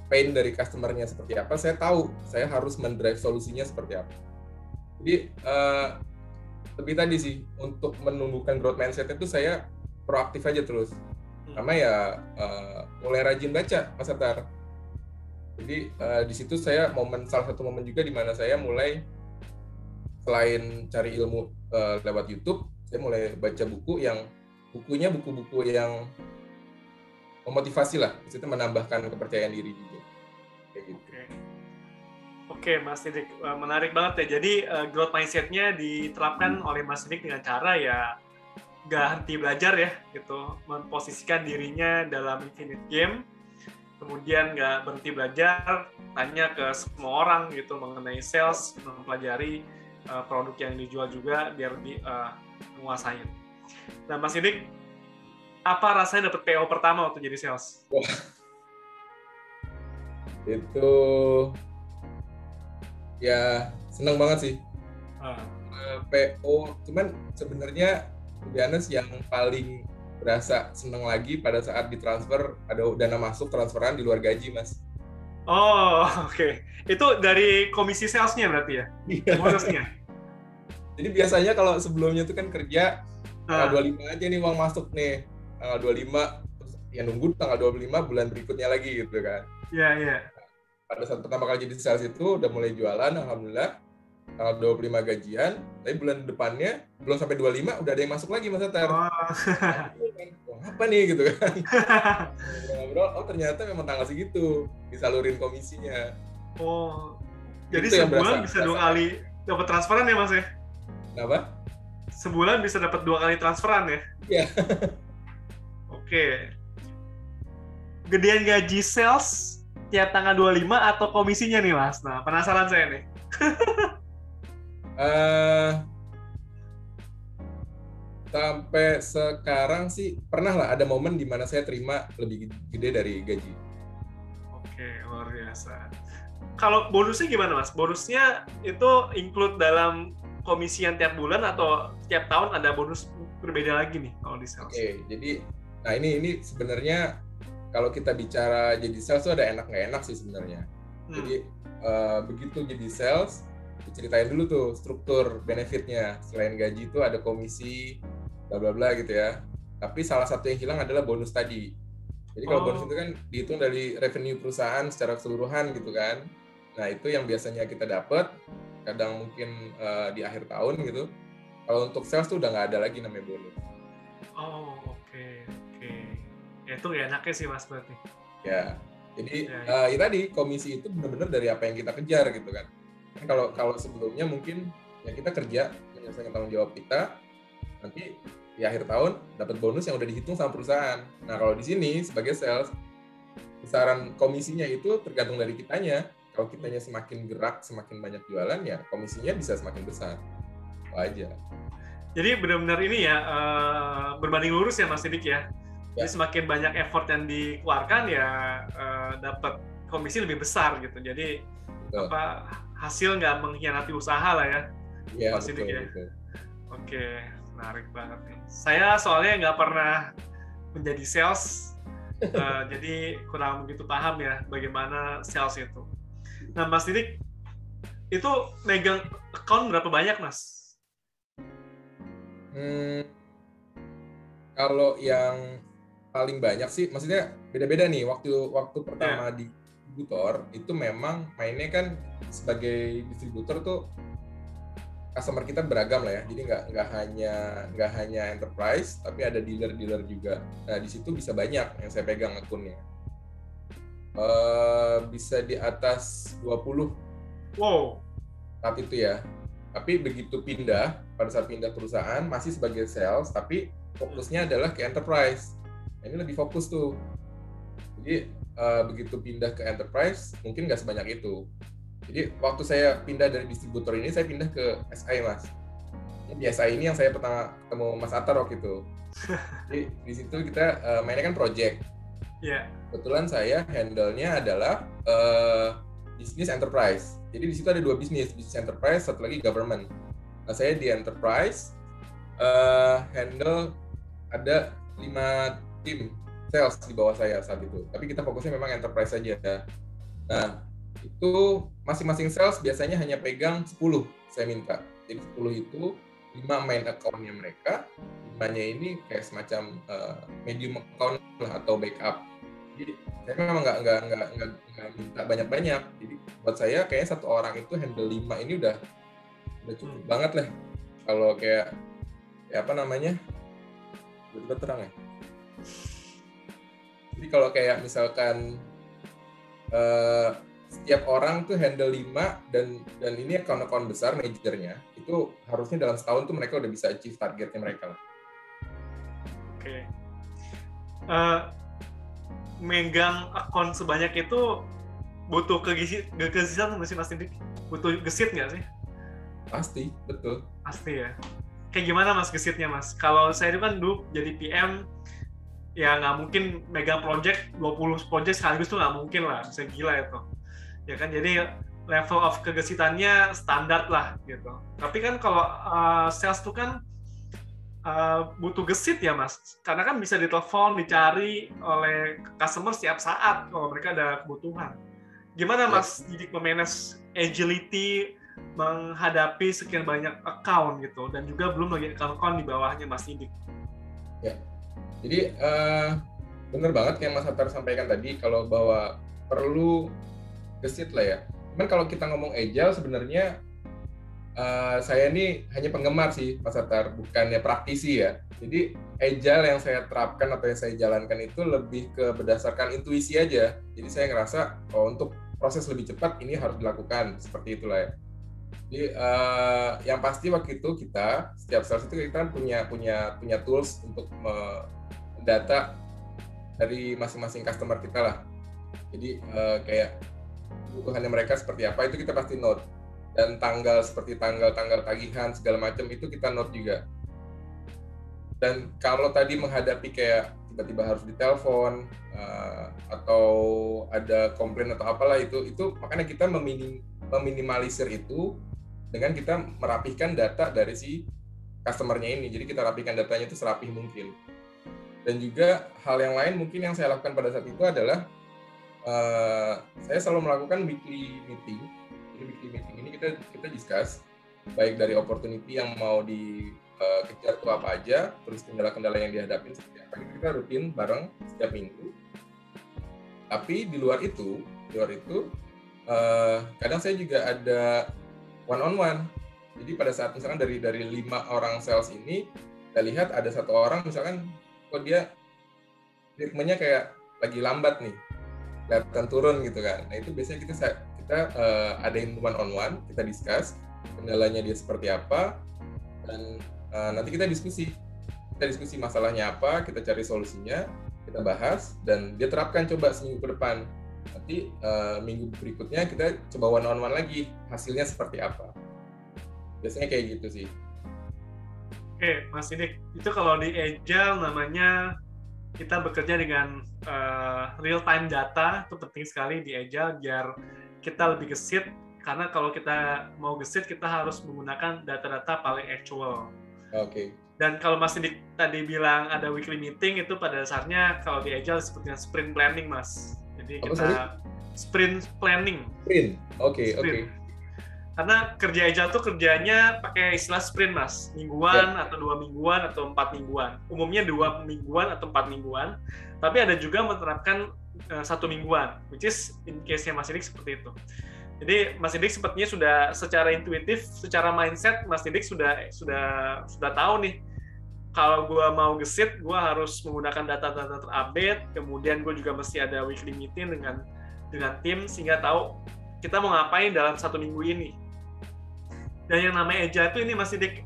pain dari customer-nya seperti apa, saya tahu saya harus mendrive solusinya seperti apa. Jadi lebih tadi sih, untuk menumbuhkan growth mindset itu saya proaktif aja terus. Karena ya mulai rajin baca, Mas Etar. Jadi di situ saya salah satu momen juga di mana saya mulai selain cari ilmu lewat YouTube, saya mulai baca buku yang memotivasi lah, di situ menambahkan kepercayaan diri juga. Kayak gitu. Oke, Mas Didik, menarik banget ya. Jadi growth mindset-nya diterapkan oleh Mas Didik dengan cara ya nggak henti belajar ya, gitu, memposisikan dirinya dalam infinite game, kemudian nggak berhenti belajar, tanya ke semua orang gitu mengenai sales, mempelajari produk yang dijual juga biar lebih menguasai. Nah, Mas Didik, apa rasanya dapat PO pertama waktu jadi sales? Wah, itu ya seneng banget sih. PO, cuman sebenarnya yang paling berasa seneng lagi pada saat ditransfer, ada dana masuk transferan di luar gaji, Mas. Oh, oke. Itu dari komisi salesnya berarti ya? Bonusnya? Jadi biasanya kalau sebelumnya itu kan kerja tanggal 25 aja nih uang masuk nih. Tanggal 25, terus ya nunggu tanggal 25 bulan berikutnya lagi gitu kan. Iya. Pada saat pertama kali jadi sales itu udah mulai jualan, alhamdulillah. Tanggal 25 gajian, tapi bulan depannya belum sampai 25 udah ada yang masuk lagi, Mas Etar. Apa nih gitu kan. Ngobrol, oh ternyata memang tanggal segitu disalurin komisinya. Oh. Jadi sebulan bisa 2 kali dapat transferan ya, Mas ya? Kenapa? Sebulan bisa dapat 2 kali transferan ya? Iya. Oke. Gedean gaji sales tiap tanggal 25 atau komisinya nih, Mas? Nah, penasaran saya nih. Sampai sekarang sih pernah lah ada momen di mana saya terima lebih gede dari gaji. Oke, luar biasa. Kalau bonusnya gimana, Mas? Bonusnya itu include dalam komisi yang tiap bulan atau tiap tahun ada bonus berbeda lagi nih kalau di sales? Oke, jadi nah ini sebenarnya kalau kita bicara jadi sales tuh ada enak nggak enak sih sebenarnya. Jadi begitu jadi sales, diceritain dulu tuh struktur benefitnya. Selain gaji itu ada komisi, bla bla bla gitu ya. tapi salah satu yang hilang adalah bonus tadi. Jadi kalau bonus itu kan dihitung dari revenue perusahaan secara keseluruhan gitu kan. Nah itu yang biasanya kita dapat, kadang mungkin di akhir tahun gitu. Kalau untuk sales tuh udah nggak ada lagi namanya bonus. Oke. Ya, itu enaknya sih Mas berarti. Ya, jadi ya tadi komisi itu benar-benar dari apa yang kita kejar gitu kan. Kalau sebelumnya mungkin ya kita kerja menyelesaikan tanggung jawab kita, nanti di akhir tahun dapat bonus yang udah dihitung sama perusahaan. Nah kalau di sini sebagai sales, besaran komisinya itu tergantung dari kitanya. Kalau kitanya semakin gerak, semakin banyak jualan, ya komisinya bisa semakin besar. Aja. Jadi benar-benar ini ya berbanding lurus ya Mas Didik ya. Jadi semakin banyak effort yang dikeluarkan ya dapat komisi lebih besar gitu. Jadi hasil nggak mengkhianati usaha lah ya. Iya, Mas Didik ya. Oke, menarik banget nih. Saya soalnya nggak pernah menjadi sales, jadi kurang begitu paham ya bagaimana sales itu. Nah Mas Didik, itu megang account berapa banyak Mas? Kalau yang paling banyak sih, maksudnya beda-beda nih. Waktu pertama di distributor itu memang mainnya kan sebagai distributor tuh customer kita beragam lah ya. Jadi nggak hanya enterprise, tapi ada dealer-dealer juga. Nah di situ bisa banyak yang saya pegang akunnya. Bisa di atas 20. Wow. Saat itu ya. Tapi begitu pada saat pindah perusahaan masih sebagai sales, tapi fokusnya adalah ke enterprise. Ini lebih fokus tuh. Jadi begitu pindah ke enterprise, mungkin nggak sebanyak itu. Jadi waktu saya pindah dari distributor ini, saya pindah ke SI Mas. Di SI ini yang saya pertama ketemu Mas Atar waktu itu. Jadi di situ kita mainnya kan project. Yeah. Kebetulan saya handle-nya adalah bisnis enterprise. Jadi di situ ada 2 bisnis enterprise, satu lagi government. Nah saya di enterprise handle ada 5 tim sales di bawah saya saat itu. Tapi kita fokusnya memang enterprise saja. Nah itu masing-masing sales biasanya hanya pegang 10 saya minta. Jadi 10 itu 5 main account-nya mereka, 5-nya ini kayak semacam medium account lah atau backup. Jadi saya memang nggak minta banyak-banyak. Jadi buat saya kayaknya satu orang itu handle 5 ini udah cukup banget lah. Kalau kayak apa namanya? Betul terang ya. Jadi kalau kayak misalkan setiap orang tuh handle 5 dan ini account-account besar manajernya, itu harusnya dalam setahun tuh mereka udah bisa achieve targetnya mereka lah. Oke. Megang akun sebanyak itu butuh kegesitan nggak sih Mas Didik? Butuh gesit nggak sih? Pasti, betul. Pasti ya. Kayak gimana Mas gesitnya Mas? Kalau saya itu kan dulu jadi PM, ya nggak mungkin megang project 20 project sekaligus tuh nggak mungkin lah, bisa gila itu. Ya kan, jadi level of kegesitannya standar lah gitu. Tapi kan kalau sales tuh kan butuh gesit ya Mas, karena kan bisa ditelepon, dicari oleh customer setiap saat kalau mereka ada kebutuhan. Gimana Mas Didik memanage agility menghadapi sekian banyak account gitu, dan juga belum lagi account di bawahnya Mas Didik? Ya, jadi benar banget yang Mas Atar sampaikan tadi, kalau bahwa perlu gesit lah ya. Cuman kalau kita ngomong agile sebenarnya saya ini hanya penggemar sih Mas Atar, bukannya praktisi ya. Jadi agile yang saya terapkan atau yang saya jalankan itu lebih ke berdasarkan intuisi aja. Jadi saya ngerasa untuk proses lebih cepat ini harus dilakukan, seperti itulah ya. Jadi yang pasti waktu itu kita setiap sales itu kita kan punya tools untuk mendata dari masing-masing customer kita lah. Jadi kayak kebutuhannya mereka seperti apa itu kita pasti note. Dan tanggal seperti tanggal tagihan segala macam itu kita note juga. Dan kalau tadi menghadapi kayak tiba-tiba harus ditelepon atau ada komplain atau apalah itu makanya kita meminimalisir itu dengan kita merapihkan data dari si customer-nya ini. Jadi kita rapihkan datanya itu serapih mungkin. Dan juga hal yang lain mungkin yang saya lakukan pada saat itu adalah saya selalu melakukan weekly meeting. Jadi weekly meeting ini kita discuss baik dari opportunity yang mau kejar tuh apa aja, terus kendala-kendala yang dihadapin seperti apa. Kita rutin bareng setiap minggu. Tapi di luar itu kadang saya juga ada one on one. Jadi pada saat misalkan dari 5 orang sales ini, kita lihat ada 1 orang misalkan kok dia ritmenya kayak lagi lambat nih, kelihatan turun gitu kan. Nah itu biasanya kita adain one on one, kita discuss kendalanya dia seperti apa, dan nanti kita diskusi masalahnya apa, kita cari solusinya, kita bahas, dan dia terapkan coba seminggu ke depan. Nanti minggu berikutnya kita coba one on one lagi, hasilnya seperti apa. Biasanya kayak gitu sih. Oke, Mas Didik, itu kalau di Agile namanya kita bekerja dengan real time data. Itu penting sekali di Agile biar kita lebih gesit, karena kalau kita mau gesit kita harus menggunakan data-data paling actual. Oke. Dan kalau Mas Didik tadi bilang ada weekly meeting, itu pada dasarnya kalau di Agile seperti sprint planning, Mas. Jadi kita sprint planning. Sprint, oke. Karena kerja Agile tuh kerjanya pakai istilah sprint, Mas. Mingguan, atau 2 mingguan, atau 4 mingguan. Umumnya 2 mingguan atau 4 mingguan. Tapi ada juga menerapkan 1 mingguan, which is in case-nya Mas Didik seperti itu. Jadi Mas Didik sepertinya sudah secara intuitif, secara mindset, Mas Didik sudah tahu nih, kalau gue mau gesit, gue harus menggunakan data-data terupdate, kemudian gue juga mesti ada weekly meeting dengan tim, sehingga tahu kita mau ngapain dalam 1 minggu ini. Dan yang namanya Agile itu ini Mas Didik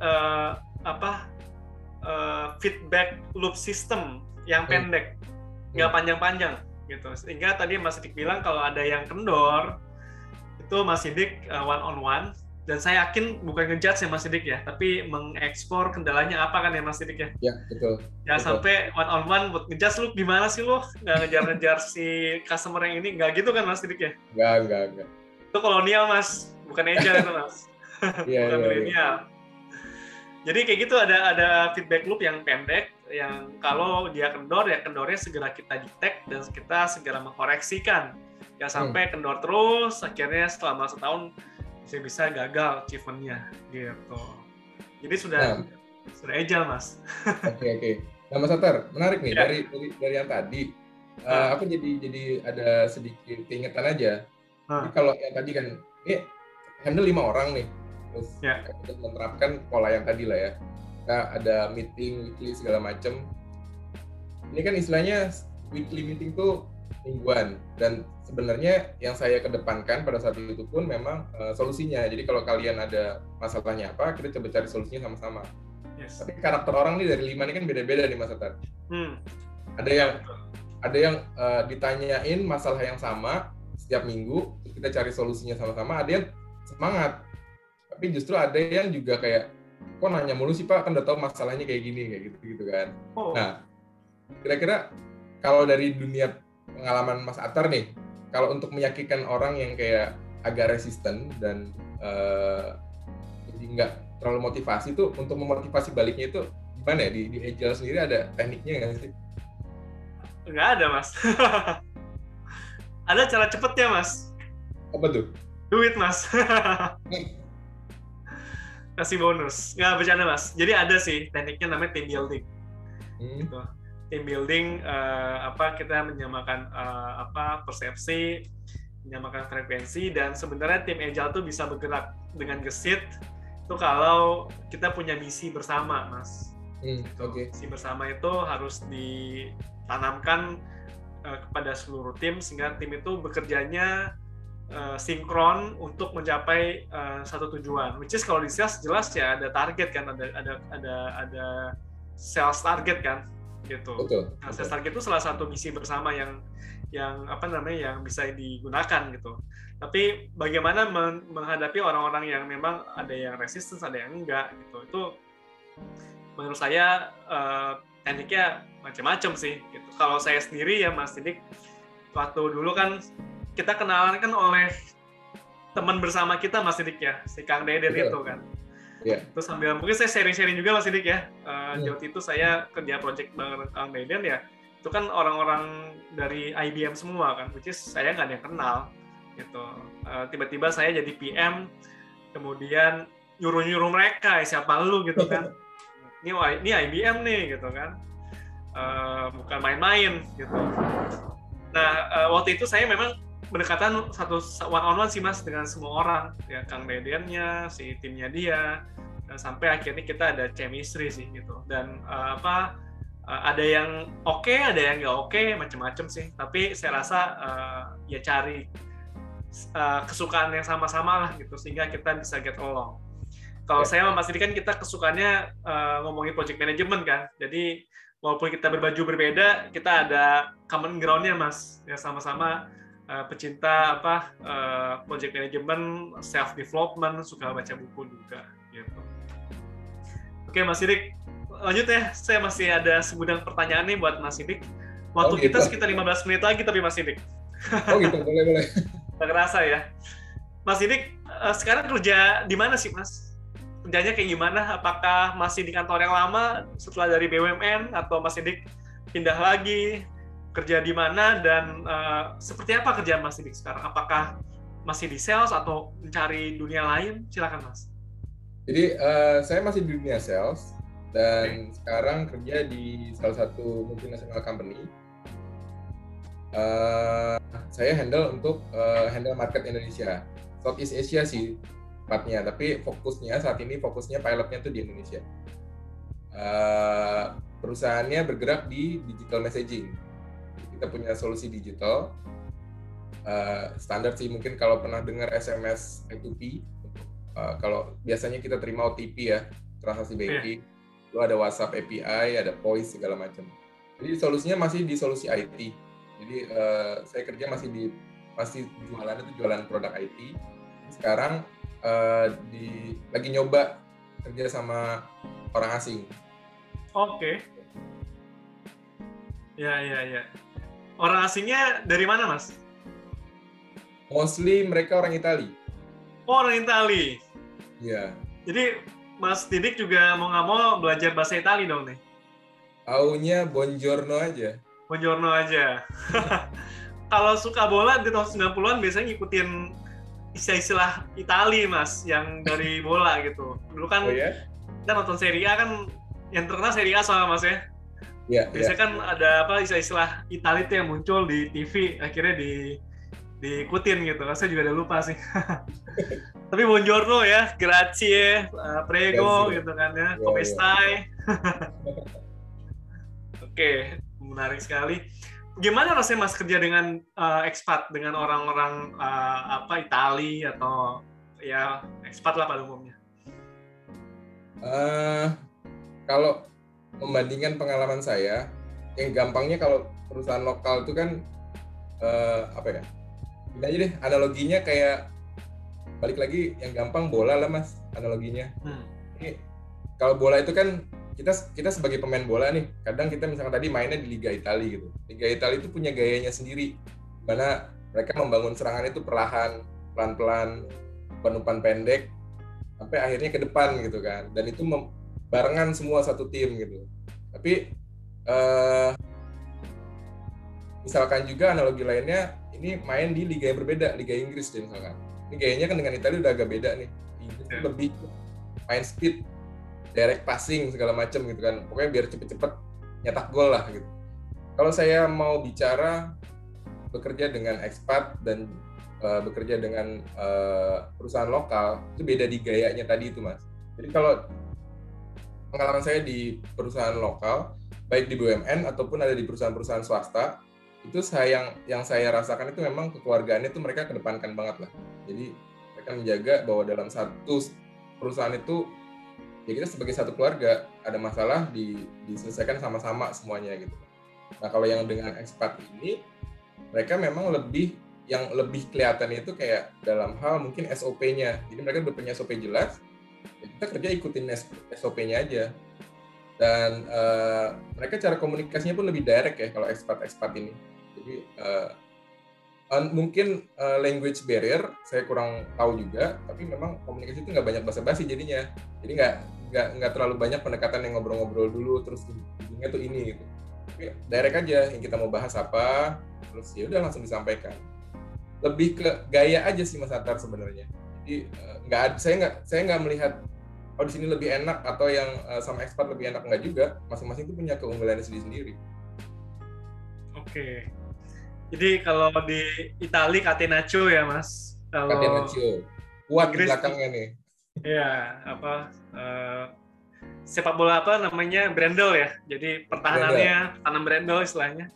feedback loop system yang pendek, nggak panjang-panjang gitu. Sehingga tadi Mas Didik bilang kalau ada yang kendor, itu Mas Didik one on one. Dan saya yakin bukan ngejudge ya Mas Didik ya, tapi mengeksplor kendalanya apa kan ya Mas Didik ya? Ya, betul. Ya sampai one on one buat ngejudge lu gimana sih lu nggak ngejar si customer yang ini, nggak gitu kan Mas Didik ya? Nggak. Itu kolonial Mas, bukan Agile itu Mas. Bukan milenial. Jadi kayak gitu ada feedback loop yang pendek, yang kalau dia kendor ya kendornya segera kita detect dan kita segera mengkoreksikan. Ya sampai kendor terus, akhirnya selama setahun saya bisa gagal achievement-nya gitu. Jadi sudah Agile Mas. Oke. Nah Mas Atar, menarik nih dari yang tadi. Aku jadi ada sedikit keingetan aja. Jadi kalau yang tadi kan ini handle 5 orang nih. Terus kita menerapkan pola yang tadi lah ya. Kita ada meeting weekly segala macam. Ini kan istilahnya weekly meeting tuh mingguan, dan sebenarnya yang saya kedepankan pada saat itu pun memang solusinya. Jadi kalau kalian ada masalahnya apa, kita coba cari solusinya sama-sama. Tapi karakter orang nih dari 5 ini kan beda-beda nih Mas Atar. Ada yang ditanyain masalah yang sama setiap minggu, kita cari solusinya sama-sama. Ada yang semangat, tapi justru ada yang juga kayak, kok nanya mulu sih Pak, kan udah tahu masalahnya kayak gini, kayak gitu kan. Nah, kira-kira kalau dari dunia pengalaman Mas Atar nih, kalau untuk meyakinkan orang yang kayak agak resisten dan jadi nggak terlalu motivasi tuh, untuk memotivasi baliknya itu gimana ya? Di Agile sendiri ada tekniknya nggak sih? Nggak ada Mas. Ada cara cepetnya Mas. Apa tuh? Duit Mas. Kasih bonus. Nggak bercanda Mas. Jadi ada sih tekniknya, namanya team building. Gitu. Team building kita menyamakan persepsi, menyamakan frekuensi, dan sebenarnya tim Agile tuh bisa bergerak dengan gesit itu kalau kita punya misi bersama Mas. Misi bersama itu harus ditanamkan kepada seluruh tim, sehingga tim itu bekerjanya sinkron untuk mencapai satu tujuan. Which is kalau di sales jelas ya ada target kan, ada sales target kan, gitu. Betul. Nah, sales target itu salah satu misi bersama yang bisa digunakan gitu. Tapi bagaimana menghadapi orang-orang yang memang ada yang resistance, ada yang enggak gitu. Itu menurut saya tekniknya macam-macam sih gitu. Kalau saya sendiri ya Mas Didik, waktu dulu kan kita kenalan kan oleh teman bersama kita Mas Didik ya, si Kang Deden itu kan. Terus sambil mungkin saya sharing-sharing juga Mas Didik ya. Waktu itu saya kerja project bareng Kang Deden ya. Itu kan orang-orang dari IBM semua kan, which is saya nggak ada yang kenal gitu. Tiba-tiba saya jadi PM, kemudian nyuruh-nyuruh mereka, siapa lu gitu kan. ini IBM nih gitu kan, bukan main-main gitu. Nah waktu itu saya memang pendekatan satu one on one sih Mas dengan semua orang, ya Kang Dedennya, si timnya dia, dan sampai akhirnya kita ada chemistry sih gitu. Dan ada yang oke, ada yang nggak oke, macam-macam sih. Tapi saya rasa ya cari kesukaan yang sama-sama lah gitu, sehingga kita bisa get along. Kalau saya sama Mas Didi kan kita kesukaannya ngomongin project management kan, jadi walaupun kita berbaju berbeda, kita ada common ground-nya Mas, ya sama-sama pecinta project management, self development, suka baca buku juga gitu. Oke Mas Didi, lanjut ya, saya masih ada segudang pertanyaan nih buat Mas Didi. Waktu kita sekitar 15 menit lagi tapi Mas Didi. Oh gitu, boleh. Nggak kerasa ya. Mas Didi, sekarang kerja di mana sih Mas? Kerjanya kayak gimana? Apakah masih di kantor yang lama setelah dari BUMN atau Mas Didi pindah lagi? Kerja di mana dan seperti apa kerjaan Mas Didi sekarang? Apakah masih di sales atau mencari dunia lain? Silakan Mas. Jadi saya masih di dunia sales dan sekarang kerja di salah satu multinational company. Saya handle market Indonesia, Southeast Asia sih tepatnya, tapi saat ini fokusnya pilotnya tuh di Indonesia. Perusahaannya bergerak di digital messaging. Kita punya solusi digital standar sih, mungkin kalau pernah dengar SMS I2P, kalau biasanya kita terima OTP ya, transaksi banking, lalu ada WhatsApp API, ada voice segala macam. Jadi solusinya masih di solusi IT. Jadi saya kerja masih jualannya itu jualan produk IT. Sekarang lagi nyoba kerja sama orang asing. Oke. Ya. Orang asingnya dari mana Mas? Mostly mereka orang Itali. Oh, orang Itali. Iya. Jadi Mas Didik juga mau nggak mau belajar bahasa Itali dong nih? Taunya buongiorno aja. Buongiorno aja. Kalau suka bola di tahun 90-an biasanya ngikutin istilah-istilah Itali Mas, yang dari bola gitu. Dulu kan kita nonton Serie A kan, yang terkenal Serie A sama Mas ya. Iya. Biasanya kan ada istilah-istilah Itali itu yang muncul di TV, akhirnya diikutin gitu. Saya juga udah lupa sih. Tapi buongiorno ya, grazie, prego gitu kan ya, come stai. Oke, menarik sekali. Gimana rasanya Mas kerja dengan expat, dengan orang-orang Itali atau ya expat lah pada umumnya? Kalau membandingkan pengalaman saya, yang gampangnya kalau perusahaan lokal itu kan ini aja deh analoginya, kayak balik lagi yang gampang bola lah Mas, analoginya. Ini kalau bola itu kan kita sebagai pemain bola nih, kadang kita misalkan tadi mainnya di Liga Italia gitu. Liga Italia itu punya gayanya sendiri, dimana mereka membangun serangan itu perlahan, pelan-pelan, umpan pendek, sampai akhirnya ke depan gitu kan. Dan itu barengan semua satu tim gitu. Tapi misalkan juga analogi lainnya, ini main di liga yang berbeda, Liga Inggris deh misalkan. Ini gayanya kan dengan Italia udah agak beda nih. Inggris itu lebih main speed, direct passing segala macam gitu kan, pokoknya biar cepet-cepet nyetak gol lah gitu. Kalau saya mau bicara bekerja dengan expat dan bekerja dengan perusahaan lokal, itu beda di gayanya tadi itu Mas. Jadi kalau pengalaman saya di perusahaan lokal, baik di BUMN ataupun ada di perusahaan-perusahaan swasta, itu yang saya rasakan itu memang kekeluargaannya itu mereka kedepankan banget lah. Jadi mereka menjaga bahwa dalam satu perusahaan itu ya kita sebagai satu keluarga, ada masalah diselesaikan sama-sama semuanya gitu. Nah kalau yang dengan expat ini, mereka memang yang lebih kelihatan itu kayak dalam hal mungkin SOP-nya. Jadi mereka udah punya SOP jelas, ya kita kerja ikutin SOP-nya aja. Dan mereka cara komunikasinya pun lebih direct ya kalau expat ini. Jadi mungkin language barrier saya kurang tahu juga, tapi memang komunikasi itu nggak banyak basa-basi jadinya. Jadi nggak terlalu banyak pendekatan yang ngobrol-ngobrol dulu terus ujungnya tuh ini gitu. Tapi direct aja yang kita mau bahas apa, terus ya udah langsung disampaikan. Lebih ke gaya aja sih Mas Atar sebenarnya. Jadi saya nggak melihat oh di sini lebih enak atau yang sama expat lebih enak, enggak juga. Masing-masing itu punya keunggulannya sendiri-sendiri. Oke. Jadi kalau di Itali Catenaccio ya Mas. Kalau Catenaccio. Kuat di Inggris belakangnya nih. ya apa sepak bola apa namanya Brandel ya. Jadi pertahanannya tanam Brandel istilahnya.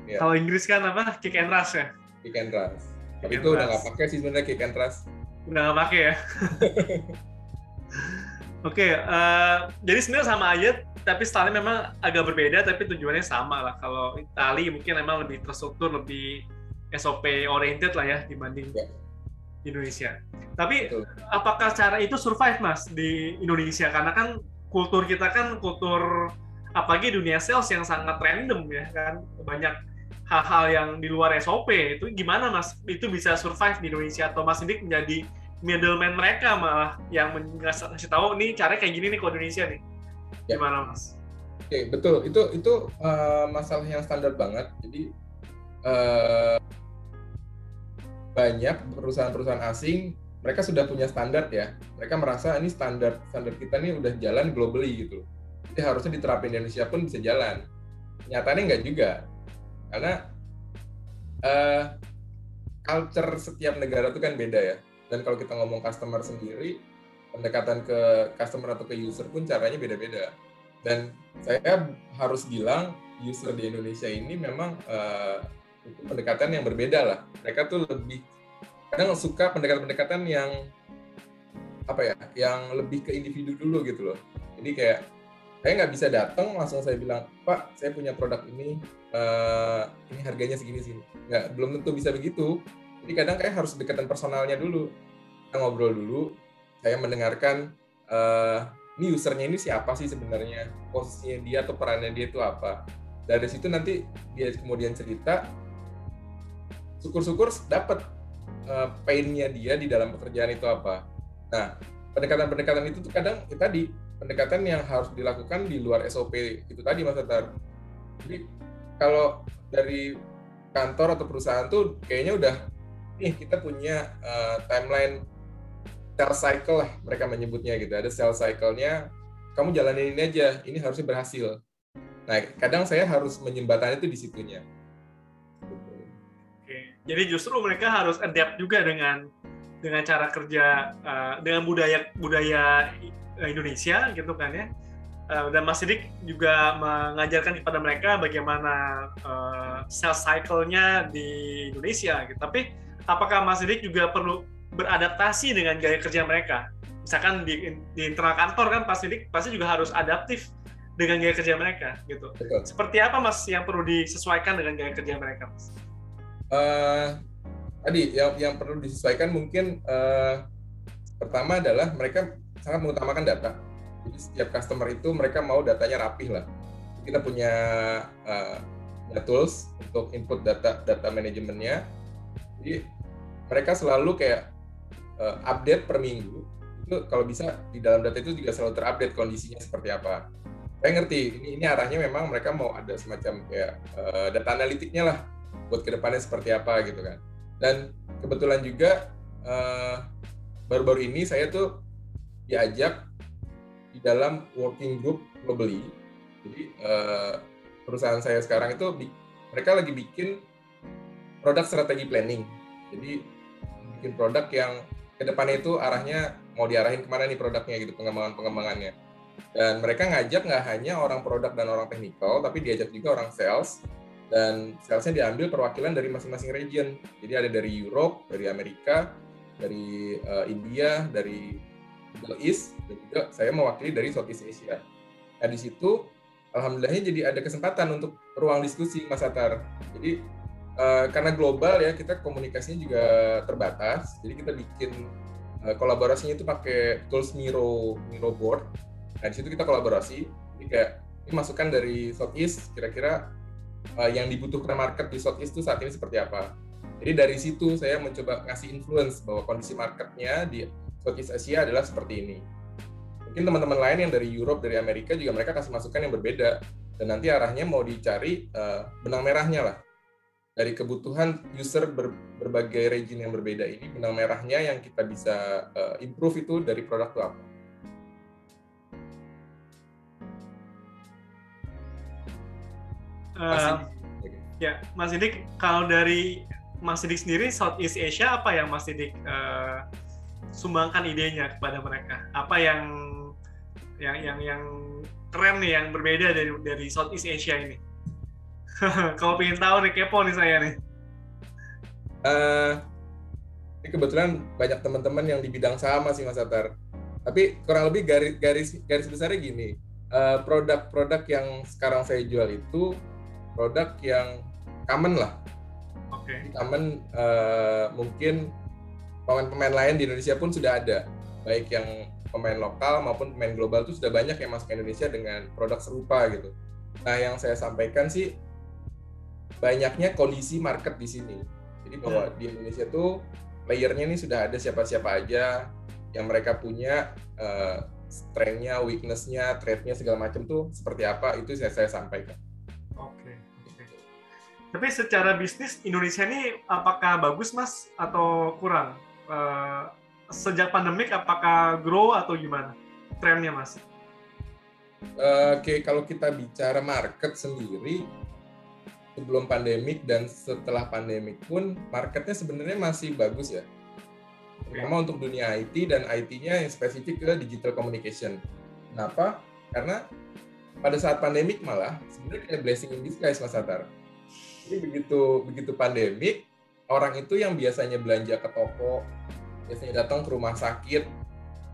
Yeah. Kalau Inggris kan apa kick and rush ya. Kick and rush. Tapi itu udah nggak pakai sih sebenarnya kick and rush. Udah nggak pakai ya. Oke, jadi sebenarnya sama aja, tapi stylenya memang agak berbeda, tapi tujuannya sama lah. Kalau Itali mungkin memang lebih terstruktur, lebih SOP oriented lah ya dibanding Indonesia. Tapi apakah cara itu survive Mas di Indonesia? Karena kan kultur kita kan kultur apalagi dunia sales yang sangat random ya kan, banyak hal-hal yang di luar SOP. Itu gimana Mas? Itu bisa survive di Indonesia atau Mas Dik menjadi middleman mereka malah yang ngasih tahu nih caranya kayak gini nih ke Indonesia nih. Gimana Mas? Oke, betul. Itu masalah yang standar banget. Jadi banyak perusahaan-perusahaan asing mereka sudah punya standar ya. Mereka merasa ini standar kita nih udah jalan globally gitu. Jadi harusnya diterapin di Indonesia pun bisa jalan. Nyatanya nggak juga. Karena culture setiap negara itu kan beda ya. Dan kalau kita ngomong customer sendiri, pendekatan ke customer atau ke user pun caranya beda-beda. Dan saya harus bilang user di Indonesia ini memang itu pendekatan yang berbeda lah. Mereka tuh lebih kadang suka pendekatan-pendekatan yang apa ya, yang lebih ke individu dulu gitu loh. Jadi kayak saya nggak bisa datang langsung saya bilang, Pak, saya punya produk ini harganya segini. Nggak, belum tentu bisa begitu. Jadi kadang kayak harus dekatan personalnya dulu. Kita ngobrol dulu, saya mendengarkan ini usernya ini siapa sih sebenarnya, posisinya dia atau perannya dia itu apa. Dari situ nanti dia kemudian cerita, syukur-syukur dapat pain-nya dia di dalam pekerjaan itu apa. Nah, pendekatan-pendekatan itu tuh kadang tadi pendekatan yang harus dilakukan di luar SOP itu tadi Mas Atar. Jadi kalau dari kantor atau perusahaan tuh kayaknya udah nih kita punya timeline sales cycle lah mereka menyebutnya gitu. Ada sales cycle-nya, kamu jalanin ini aja, ini harusnya berhasil. Nah, kadang saya harus menyembatani itu di situnya. Oke. Jadi justru mereka harus adapt juga dengan cara kerja dengan budaya Indonesia gitu kan ya. Dan Mas Sidik juga mengajarkan kepada mereka bagaimana sales cycle-nya di Indonesia gitu. Tapi apakah Mas Sidik juga perlu beradaptasi dengan gaya kerja mereka? Misalkan di internal kantor kan Mas Sidik pasti juga harus adaptif dengan gaya kerja mereka gitu. Betul. Seperti apa Mas yang perlu disesuaikan dengan gaya kerja mereka, Mas? Tadi yang perlu disesuaikan mungkin pertama adalah mereka sangat mengutamakan data. Jadi setiap customer itu mereka mau datanya rapih lah. Kita punya tools untuk input data manajemennya. Jadi mereka selalu kayak update per minggu. Itu kalau bisa di dalam data itu juga selalu terupdate kondisinya seperti apa. Saya ngerti ini arahnya memang mereka mau ada semacam kayak data analitiknya lah buat kedepannya seperti apa gitu kan. Dan kebetulan juga baru-baru ini saya tuh diajak di dalam working group globally. Jadi perusahaan saya sekarang itu mereka lagi bikin produk strategi planning. Jadi bikin produk yang kedepannya itu arahnya mau diarahin kemana nih produknya gitu, pengembangannya. Dan mereka ngajak nggak hanya orang produk dan orang teknikal, tapi diajak juga orang sales. Dan salesnya diambil perwakilan dari masing-masing region. Jadi ada dari Europe, dari Amerika, dari India, dari Middle East, dan juga saya mewakili dari Southeast Asia. Nah di situ, alhamdulillahnya jadi ada kesempatan untuk ruang diskusi, Mas Atar. Jadi karena global ya, kita komunikasinya juga terbatas. Jadi kita bikin kolaborasinya itu pakai tools Miro board. Nah di situ kita kolaborasi. Jadi kayak ini masukan dari Southeast, kira-kira yang dibutuhkan market di Southeast itu saat ini seperti apa. Jadi dari situ saya mencoba ngasih influence bahwa kondisi marketnya di Southeast Asia adalah seperti ini. Mungkin teman-teman lain yang dari Europe, dari Amerika juga mereka kasih masukan yang berbeda. Dan nanti arahnya mau dicari benang merahnya lah. Dari kebutuhan user berbagai region yang berbeda ini, benang merahnya yang kita bisa improve itu dari produk itu apa. Masih. Ya, Mas Didik, kalau dari Mas Didik sendiri, Southeast Asia, apa yang Mas Didik sumbangkan idenya kepada mereka? Apa yang keren nih, yang berbeda dari Southeast Asia ini? Kalau pengen tahu nih, kepo nih saya nih. Ini kebetulan banyak teman-teman yang di bidang sama sih Mas Atar. Tapi kurang lebih garis besarnya gini, produk-produk yang sekarang saya jual itu produk yang common lah. Oke. Common, mungkin pemain-pemain lain di Indonesia pun sudah ada, baik yang pemain lokal maupun pemain global itu sudah banyak yang masuk ke Indonesia dengan produk serupa gitu. Nah, yang saya sampaikan sih banyaknya kondisi market di sini. Jadi bahwa di Indonesia tuh playernya ini sudah ada siapa-siapa aja yang mereka punya, strength-nya, weakness-nya, trade-nya segala macam tuh seperti apa, itu saya sampaikan. Oke. Tapi secara bisnis Indonesia ini apakah bagus Mas atau kurang? Sejak pandemik apakah grow atau gimana trennya Mas? Oke, kalau kita bicara market sendiri, sebelum pandemik dan setelah pandemik pun marketnya sebenarnya masih bagus ya. Terutama untuk dunia IT dan IT-nya yang spesifik ke digital communication. Kenapa? Karena pada saat pandemik malah sebenarnya kayak blessing in disguise Mas Atar. Jadi begitu pandemik, orang itu yang biasanya belanja ke toko, biasanya datang ke rumah sakit,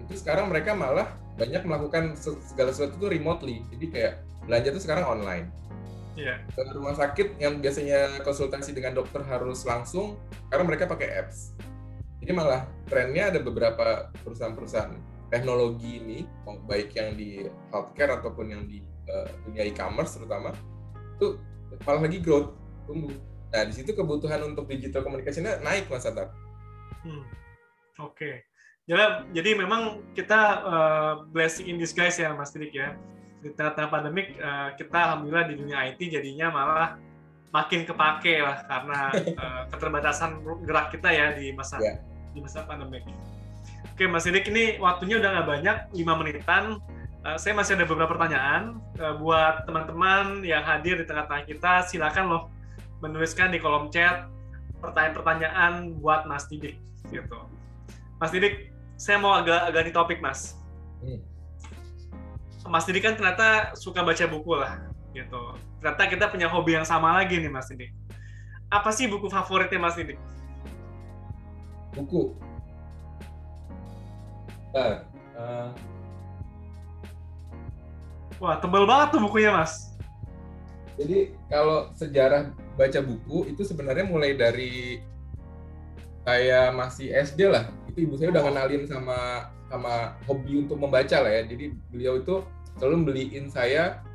itu sekarang mereka malah banyak melakukan segala sesuatu itu remotely. Jadi kayak belanja itu sekarang online. Iya. Ke rumah sakit yang biasanya konsultasi dengan dokter harus langsung, sekarang mereka pakai apps. Jadi malah trennya ada beberapa perusahaan-perusahaan teknologi ini, baik yang di healthcare ataupun yang di dunia e-commerce terutama, itu malah lagi growth, tumbuh. Nah, di situ kebutuhan untuk digital communication-nya naik, Mas Atar. Oke. Jadi memang kita blessing in disguise ya, Mas Didik ya. Di tengah-tengah pandemik, kita alhamdulillah di dunia IT jadinya malah makin kepake lah karena keterbatasan gerak kita ya di masa pandemik. Oke, Mas Didik, ini waktunya udah nggak banyak, 5 menitan. Saya masih ada beberapa pertanyaan buat teman-teman yang hadir di tengah-tengah kita. Silakan loh menuliskan di kolom chat pertanyaan-pertanyaan buat Mas Didik gitu. Mas Didik, saya mau agak di topik, Mas. Mas Didik kan ternyata suka baca buku lah gitu. Ternyata kita punya hobi yang sama lagi nih, Mas Didik. Apa sih buku favoritnya Mas Didik? Buku. Wah, tebal banget tuh bukunya, Mas. Jadi kalau sejarah baca buku itu sebenarnya mulai dari saya masih SD lah. Itu ibu saya udah kenalin sama hobi untuk membaca lah ya. Jadi beliau itu selalu beliin saya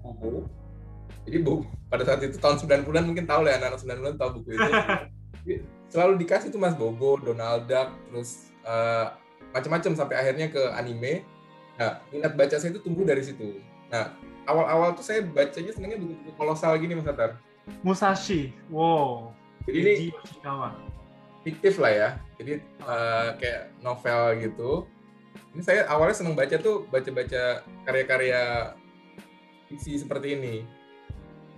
buku. Jadi pada saat itu tahun 90-an mungkin tahu lah ya, anak-anak 90-an tahu buku itu. Jadi, selalu dikasih tuh Mas Bobo, Donald Duck, terus macam-macam sampai akhirnya ke anime. Nah, minat baca saya itu tumbuh dari situ. Nah, awal-awal tuh saya bacanya senangnya buku-buku kolosal gini Mas Atar. Musashi, wow. Jadi ini fiktif lah ya. Jadi kayak novel gitu. Ini saya awalnya senang baca tuh baca-baca karya-karya fiksi seperti ini.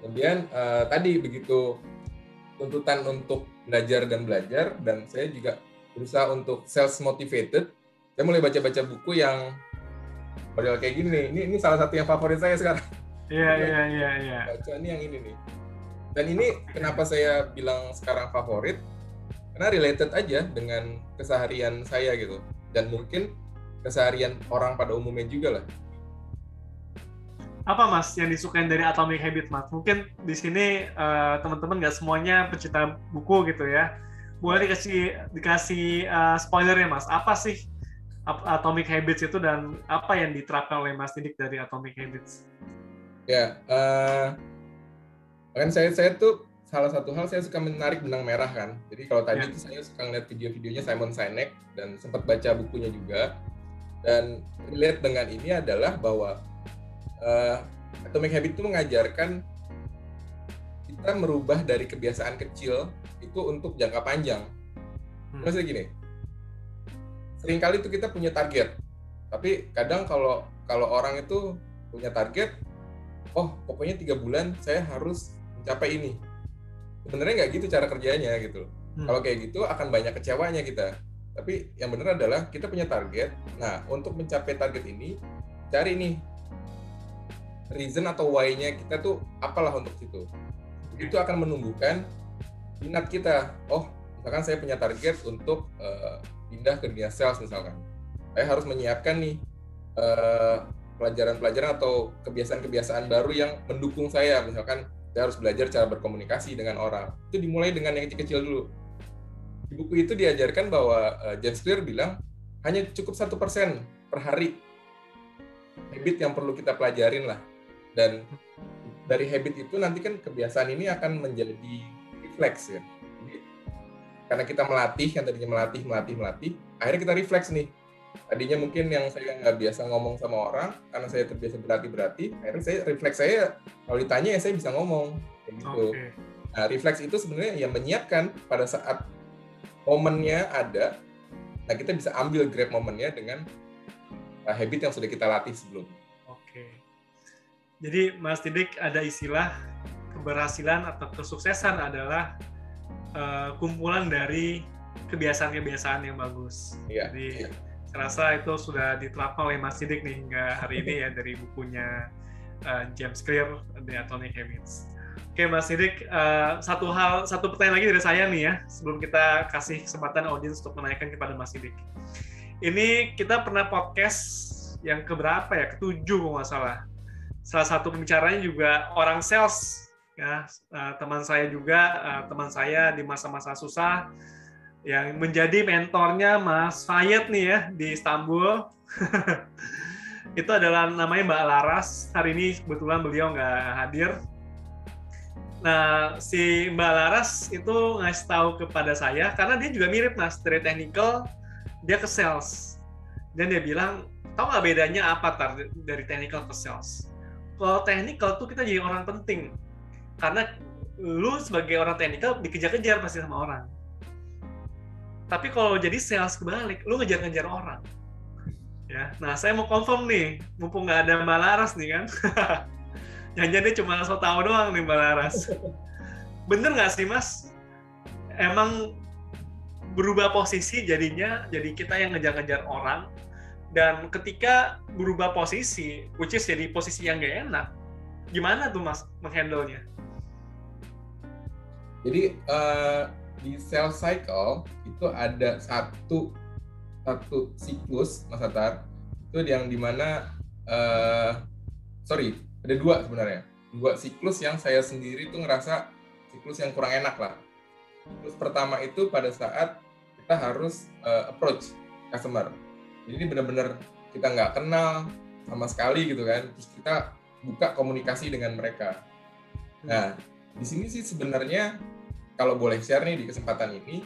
Kemudian tadi begitu tuntutan untuk belajar dan saya juga berusaha untuk self motivated. Saya mulai baca-baca buku yang model kayak gini. Ini salah satu yang favorit saya sekarang. Iya. Baca ini yang ini nih. Dan ini kenapa saya bilang sekarang favorit? Karena related aja dengan keseharian saya gitu. Dan mungkin keseharian orang pada umumnya juga lah. Apa Mas yang disukain dari Atomic Habit, Mas? Mungkin di sini teman-teman nggak semuanya pecinta buku gitu ya. Boleh dikasih spoilernya, Mas. Apa sih Atomic Habits itu dan apa yang diterapkan oleh Mas Didik dari Atomic Habits? Ya, kan saya tuh salah satu hal saya suka menarik benang merah kan. Jadi kalau tadi itu saya suka ngeliat video-videonya Simon Sinek dan sempat baca bukunya juga. Dan relate dengan ini adalah bahwa Atomic Habit itu mengajarkan kita merubah dari kebiasaan kecil itu untuk jangka panjang. Maksudnya gini, seringkali itu kita punya target, tapi kadang kalau orang itu punya target, oh pokoknya 3 bulan saya harus mencapai ini. Sebenarnya nggak gitu cara kerjanya gitu. Kalau kayak gitu akan banyak kecewanya kita. Tapi yang benar adalah kita punya target. Nah, untuk mencapai target ini, cari nih reason atau why-nya kita tuh apalah untuk situ. Itu akan menumbuhkan minat kita. Oh, misalkan saya punya target untuk pindah ke dunia sales misalkan. Saya harus menyiapkan nih pelajaran-pelajaran atau kebiasaan-kebiasaan baru yang mendukung saya. Misalkan saya harus belajar cara berkomunikasi dengan orang. Itu dimulai dengan yang kecil-kecil dulu. Di buku itu diajarkan bahwa James Clear bilang hanya cukup 1% per hari habit yang perlu kita pelajarin lah. Dan dari habit itu nanti kan kebiasaan ini akan menjadi refleks ya. Jadi, karena kita melatih, yang tadinya melatih, akhirnya kita refleks nih. Tadinya mungkin yang saya nggak biasa ngomong sama orang, karena saya terbiasa berlatih, akhirnya saya refleks saya, kalau ditanya ya saya bisa ngomong. Kayak gitu. Okay. Nah, refleks itu sebenarnya yang menyiapkan pada saat momennya ada, nah kita bisa ambil grab momennya dengan habit yang sudah kita latih sebelumnya. Oke. Jadi Mas Didik ada istilah keberhasilan atau kesuksesan adalah kumpulan dari kebiasaan-kebiasaan yang bagus. Iya, jadi iya. Saya rasa itu sudah diterapkan oleh Mas Didik nih hingga hari ini ya dari bukunya James Clear, The Atomic Habits. Oke Mas Didik, satu pertanyaan lagi dari saya nih ya, sebelum kita kasih kesempatan audiens untuk menanyakan kepada Mas Didik. Ini kita pernah podcast yang keberapa ya, ke-7 kalau nggak salah. Salah satu pembicaranya juga orang sales, ya teman saya juga, teman saya di masa-masa susah, yang menjadi mentornya Mas Fayed nih ya di Istanbul. Itu adalah namanya Mbak Laras. Hari ini kebetulan beliau nggak hadir. Nah, si Mbak Laras itu ngasih tahu kepada saya, karena dia juga mirip Mas, dari technical, dia ke sales. Dan dia bilang, tahu nggak bedanya apa dari technical ke sales? Kalau technical tuh kita jadi orang penting. Karena lu sebagai orang technical dikejar-kejar pasti sama orang. Tapi kalau jadi sales kebalik, lu ngejar-ngejar orang. Ya, nah saya mau confirm nih, mumpung nggak ada Mbak Laras nih kan. Jangan-jangan dia cuma so tau doang nih Mbak Laras. Bener nggak sih Mas? Emang berubah posisi jadinya, jadi kita yang ngejar-ngejar orang, dan ketika berubah posisi, which is jadi posisi yang nggak enak, gimana tuh Mas menghandle-nya? Jadi di sales cycle itu ada satu siklus Mas Atar, itu yang dimana ada 2 sebenarnya, 2 siklus yang saya sendiri tuh ngerasa siklus yang kurang enak lah. Siklus pertama itu pada saat kita harus approach customer. Jadi ini benar-benar kita nggak kenal sama sekali gitu kan, terus kita buka komunikasi dengan mereka. Nah, di sini sih sebenarnya kalau boleh share nih di kesempatan ini,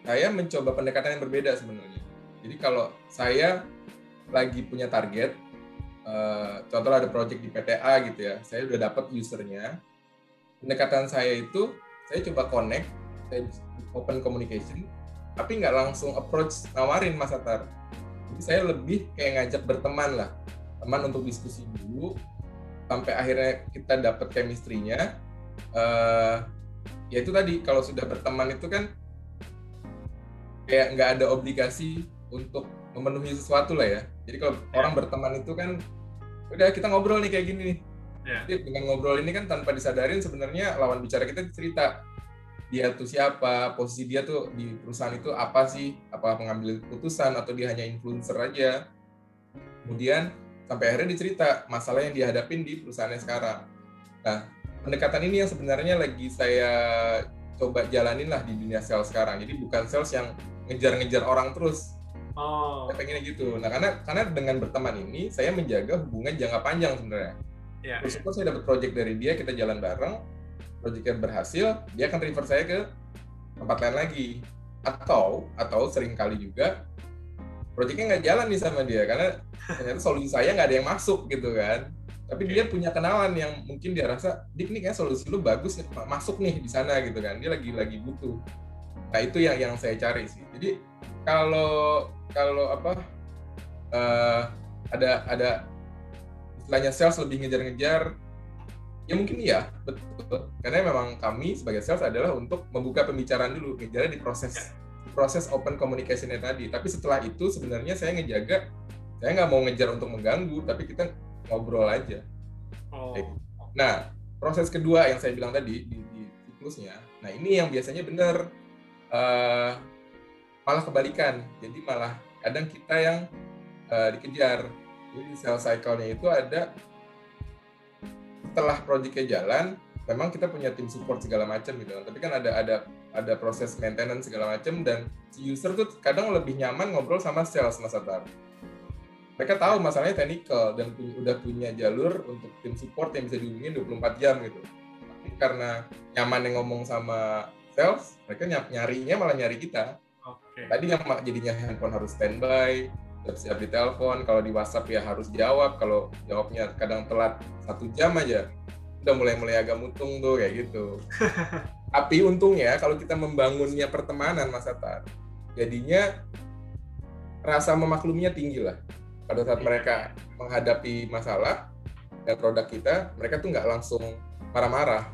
saya mencoba pendekatan yang berbeda sebenarnya. Jadi kalau saya lagi punya target, contohnya ada project di PTA gitu ya, saya udah dapat usernya, pendekatan saya itu saya coba connect, saya open communication, tapi nggak langsung approach nawarin Mas Atar. Jadi saya lebih kayak ngajak berteman lah, teman untuk diskusi dulu, sampai akhirnya kita dapat chemistry-nya. Ya itu tadi, kalau sudah berteman itu kan kayak nggak ada obligasi untuk memenuhi sesuatu lah ya. Jadi kalau orang berteman itu kan udah kita ngobrol nih kayak gini nih. Jadi dengan ngobrol ini kan tanpa disadarin sebenarnya lawan bicara kita cerita dia tuh siapa, posisi dia tuh di perusahaan itu apa sih, apa mengambil keputusan atau dia hanya influencer aja. Kemudian sampai akhirnya dicerita masalah yang dihadapin di perusahaannya sekarang. Nah, pendekatan ini yang sebenarnya lagi saya coba jalanin lah di dunia sales sekarang. Jadi bukan sales yang ngejar-ngejar orang terus. Saya pengennya gitu. Nah, karena dengan berteman ini saya menjaga hubungan jangka panjang sebenarnya. Terus saya dapat project dari dia, kita jalan bareng, projectnya berhasil, dia akan refer saya ke tempat lain lagi. Atau sering kali juga projectnya nggak jalan nih sama dia karena ternyata solusi saya nggak ada yang masuk gitu kan. Tapi dia punya kenalan yang mungkin dia rasa, Dik nih kayak solusi lu bagus masuk nih di sana gitu kan. Dia lagi butuh. Nah itu yang saya cari sih. Jadi kalau ada istilahnya sales lebih ngejar-ngejar, ya mungkin iya, betul. Karena memang kami sebagai sales adalah untuk membuka pembicaraan dulu, ngejarnya di proses open communication-nya tadi. Tapi setelah itu sebenarnya saya ngejaga, saya nggak mau ngejar untuk mengganggu, tapi kita ngobrol aja. Nah, proses kedua yang saya bilang tadi di siklusnya, nah ini yang biasanya benar malah kebalikan. Jadi malah kadang kita yang dikejar. Jadi sales cycle-nya itu ada setelah project-nya jalan, memang kita punya tim support segala macam gitu. Tapi kan ada proses maintenance segala macam, dan si user tuh kadang lebih nyaman ngobrol sama sales, Mas Atar. Mereka tahu masalahnya technical dan udah punya jalur untuk tim support yang bisa dihubungin 24 jam gitu. Tapi karena nyaman yang ngomong sama sales, mereka nyarinya malah nyari kita. Tadi yang jadinya handphone harus standby, siap di telepon, kalau di WhatsApp ya harus jawab, kalau jawabnya kadang telat 1 jam aja, udah mulai agak mutung tuh kayak gitu. Tapi untungnya kalau kita membangunnya pertemanan, Mas Atar, jadinya rasa memakluminya tinggi lah. Pada saat mereka menghadapi masalah dan produk kita, mereka tuh nggak langsung marah-marah,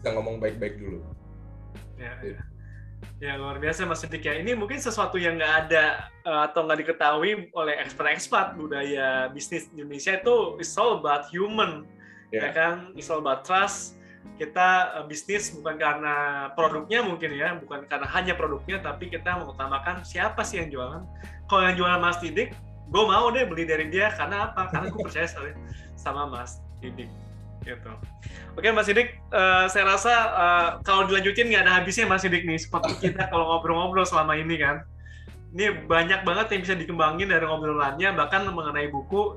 bisa ngomong baik-baik dulu. Ya luar biasa Mas Sidik ya. Ini mungkin sesuatu yang nggak ada atau nggak diketahui oleh expert budaya bisnis di Indonesia itu it's all about human, ya kan? It's all about trust. Kita bisnis bukan karena produknya mungkin ya, bukan karena hanya produknya, tapi kita mengutamakan siapa sih yang jualan. Kalau yang jualan Mas Sidik, gue mau deh beli dari dia karena apa? Karena gue percaya sama Mas Sidik. Gitu. Oke Mas Sidik, saya rasa kalau dilanjutin nggak ada habisnya Mas Sidik nih, seperti kita kalau ngobrol-ngobrol selama ini kan. Ini banyak banget yang bisa dikembangin dari ngobrolannya, bahkan mengenai buku.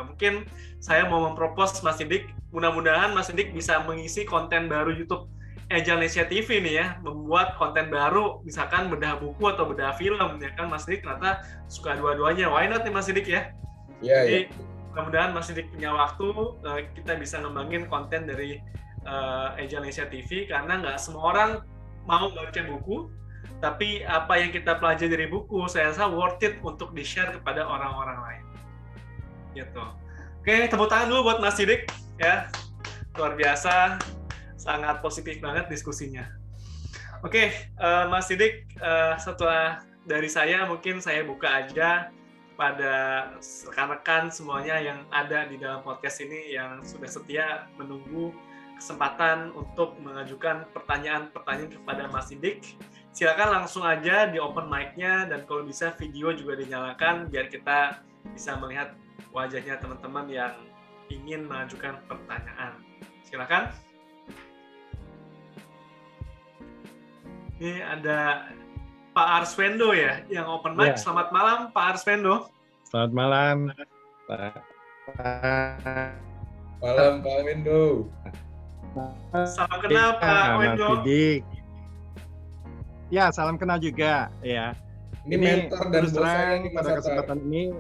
Mungkin saya mau mempropos Mas Sidik, mudah-mudahan Mas Sidik bisa mengisi konten baru YouTube Agile TV nih ya, membuat konten baru, misalkan bedah buku atau bedah film, ya kan Mas Sidik ternyata suka dua-duanya. Why not nih Mas Sidik ya? Jadi, mudah-mudahan Mas Sidik punya waktu, kita bisa ngembangin konten dari Agile TV, karena nggak semua orang mau baca buku, tapi apa yang kita pelajari dari buku, saya rasa worth it untuk di-share kepada orang-orang lain. Gitu. Oke, tepuk tangan dulu buat Mas Sidik, ya. Luar biasa, sangat positif banget diskusinya. Oke, Mas Sidik, setelah dari saya, mungkin saya buka aja pada rekan-rekan semuanya yang ada di dalam podcast ini yang sudah setia menunggu kesempatan untuk mengajukan pertanyaan-pertanyaan kepada Mas Sidik. Silakan langsung aja di open mic-nya, dan kalau bisa video juga dinyalakan biar kita bisa melihat wajahnya teman-teman yang ingin mengajukan pertanyaan. Silakan. Ini ada Pak Arswendo ya, yang open mic. Ya. Selamat malam, Pak Arswendo. Selamat malam, Pak. Malam, Pak Wendo. Salam kenal, Pak Wendo. Ya, salam kenal juga. Ya. Ini mentor dan bosnya pada kesempatan ini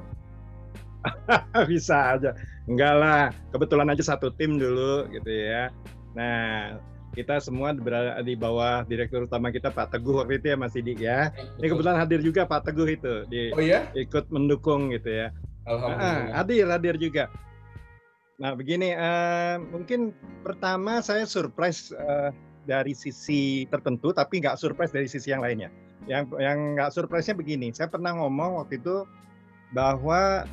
bisa aja. Enggak lah, kebetulan aja satu tim dulu, gitu ya. Nah, kita semua berada di bawah direktur utama kita Pak Teguh waktu itu ya Mas Sidik ya. Ini kebetulan hadir juga Pak Teguh itu ikut mendukung gitu ya. Alhamdulillah. Hadir juga. Nah begini, mungkin pertama saya surprise dari sisi tertentu, tapi nggak surprise dari sisi yang lainnya. Yang nggak surprise-nya begini, saya pernah ngomong waktu itu bahwa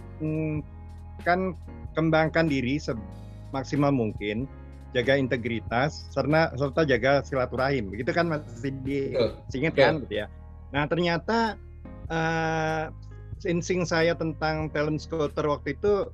kan kembangkan diri semaksimal mungkin, jaga integritas, serta jaga silaturahim. Begitu kan Mas Sidik, ingat kan? Gitu ya. Nah ternyata insting saya tentang talent scouter waktu itu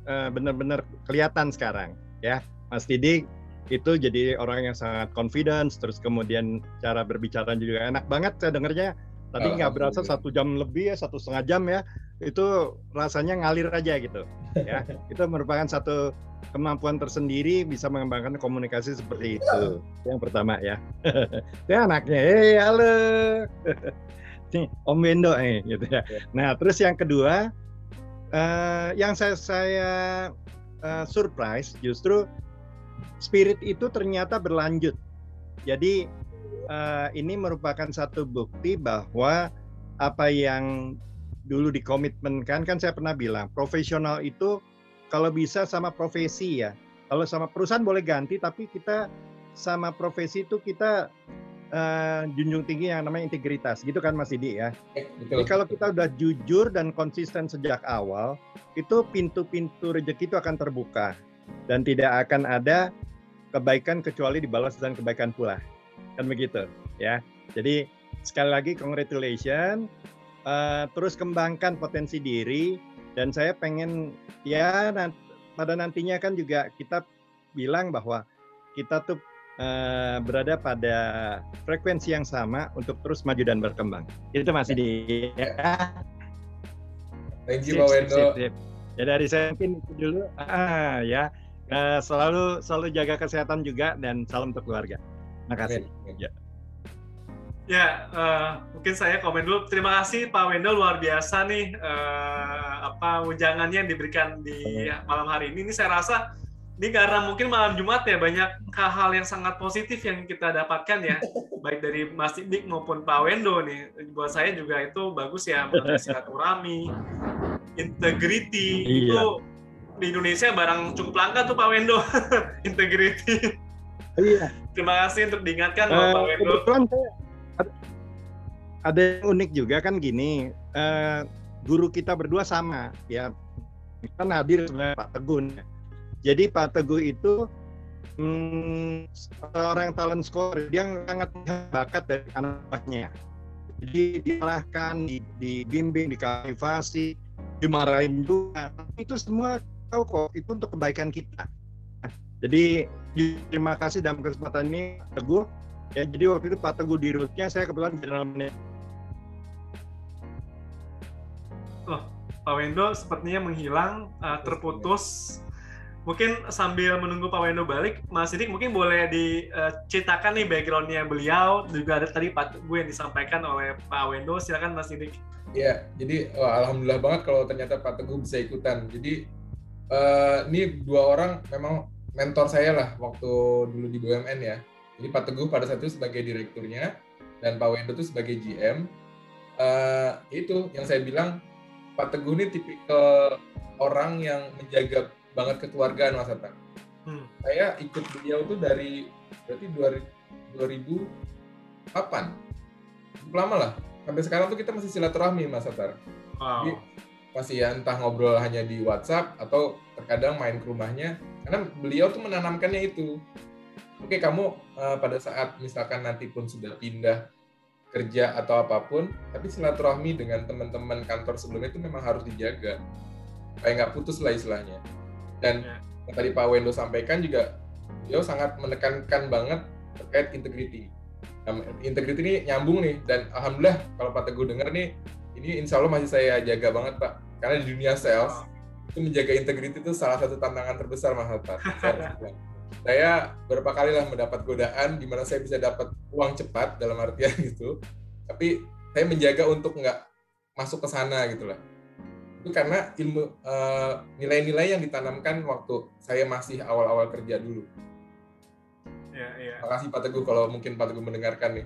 benar-benar kelihatan sekarang. Ya, Mas Sidik itu jadi orang yang sangat confidence, terus kemudian cara berbicara juga enak banget. Saya dengarnya tadi nggak berasa 1 jam lebih ya, 1,5 jam ya. Itu rasanya ngalir aja gitu. Ya, itu merupakan satu kemampuan tersendiri bisa mengembangkan komunikasi seperti itu. Yang pertama ya. Ya anaknya, halo. Nih, Om Wendo gitu ya. Nah, terus yang kedua, yang saya surprise justru spirit itu ternyata berlanjut. Jadi ini merupakan satu bukti bahwa apa yang dulu dikomitmenkan, kan saya pernah bilang, profesional itu kalau bisa sama profesi ya. Kalau sama perusahaan boleh ganti, tapi kita sama profesi itu kita junjung tinggi yang namanya integritas, gitu kan Mas Didi ya. Betul. Jadi kalau kita udah jujur dan konsisten sejak awal, itu pintu-pintu rezeki itu akan terbuka dan tidak akan ada kebaikan kecuali dibalas dan kebaikan pula, kan begitu ya. Jadi sekali lagi congratulations, terus kembangkan potensi diri, dan saya pengen ya pada nantinya kan juga kita bilang bahwa kita tuh berada pada frekuensi yang sama untuk terus maju dan berkembang. Itu masih di ya. Thank you Pak Wendo. Ya dari saya mungkin itu dulu. Ya selalu jaga kesehatan juga dan salam untuk keluarga. Makasih. Ya, mungkin saya komen dulu. Terima kasih Pak Wendo, luar biasa nih ujangannya yang diberikan di malam hari ini. Ini saya rasa ini karena mungkin malam Jumat ya, banyak hal-hal yang sangat positif yang kita dapatkan ya, baik dari Mas Dik maupun Pak Wendo nih. Buat saya juga itu bagus ya, mengenai silaturahmi, integrity, itu di Indonesia barang cukup langka tuh Pak Wendo, integrity. Iya. Terima kasih untuk diingatkan Pak Wendo. Kebetulan saya ada yang unik juga kan gini, guru kita berdua sama ya, kan hadir sebenarnya Pak Tegun. Jadi Pak Teguh itu seorang talent scorer, dia sangat bakat dari anak-anaknya. Jadi diarahkan, dibimbing, dikalibrasi, dimarahin juga. Itu semua tahu kok, itu untuk kebaikan kita. Jadi terima kasih dalam kesempatan ini Pak Teguh. Ya, jadi waktu itu Pak Teguh di rootnya, saya kebetulan general manager. Pak Wendo sepertinya menghilang, terputus. Mungkin sambil menunggu Pak Wendo balik, Mas Sidik mungkin boleh diceritakan nih background-nya beliau, juga ada tadi Pak Teguh yang disampaikan oleh Pak Wendo. Silakan Mas Sidik. Iya, jadi alhamdulillah banget kalau ternyata Pak Teguh bisa ikutan. Jadi ini dua orang memang mentor saya lah waktu dulu di BUMN ya. Jadi Pak Teguh pada saat itu sebagai direkturnya dan Pak Wendo itu sebagai GM. Itu yang saya bilang, Pak Teguh ini tipikal orang yang menjaga banget kekeluargaan Mas Hatta. Saya ikut beliau tuh dari berarti 2008. Cukup lama lah. Sampai sekarang tuh kita masih silaturahmi Mas Hatta. Wow. Jadi masih ya entah ngobrol hanya di WhatsApp atau terkadang main ke rumahnya, karena beliau tuh menanamkannya itu. Oke, kamu pada saat misalkan nanti pun sudah pindah kerja atau apapun, tapi silaturahmi dengan teman-teman kantor sebelumnya itu memang harus dijaga supaya nggak putus lah istilahnya. Dan yang tadi Pak Wendo sampaikan juga, beliau sangat menekankan banget terkait integrity. Nah, integrity ini nyambung nih, dan alhamdulillah kalau Pak Teguh dengar nih, ini insya Allah masih saya jaga banget Pak, karena di dunia sales itu menjaga integrity itu salah satu tantangan terbesar Mas Hatta. Saya beberapa kali lah mendapat godaan di mana saya bisa dapat uang cepat dalam artian gitu, tapi saya menjaga untuk nggak masuk ke sana gitu lah. Itu karena ilmu nilai-nilai yang ditanamkan waktu saya masih awal-awal kerja dulu. Ya. Terima kasih Pak Teguh kalau mungkin Pak Teguh mendengarkan nih.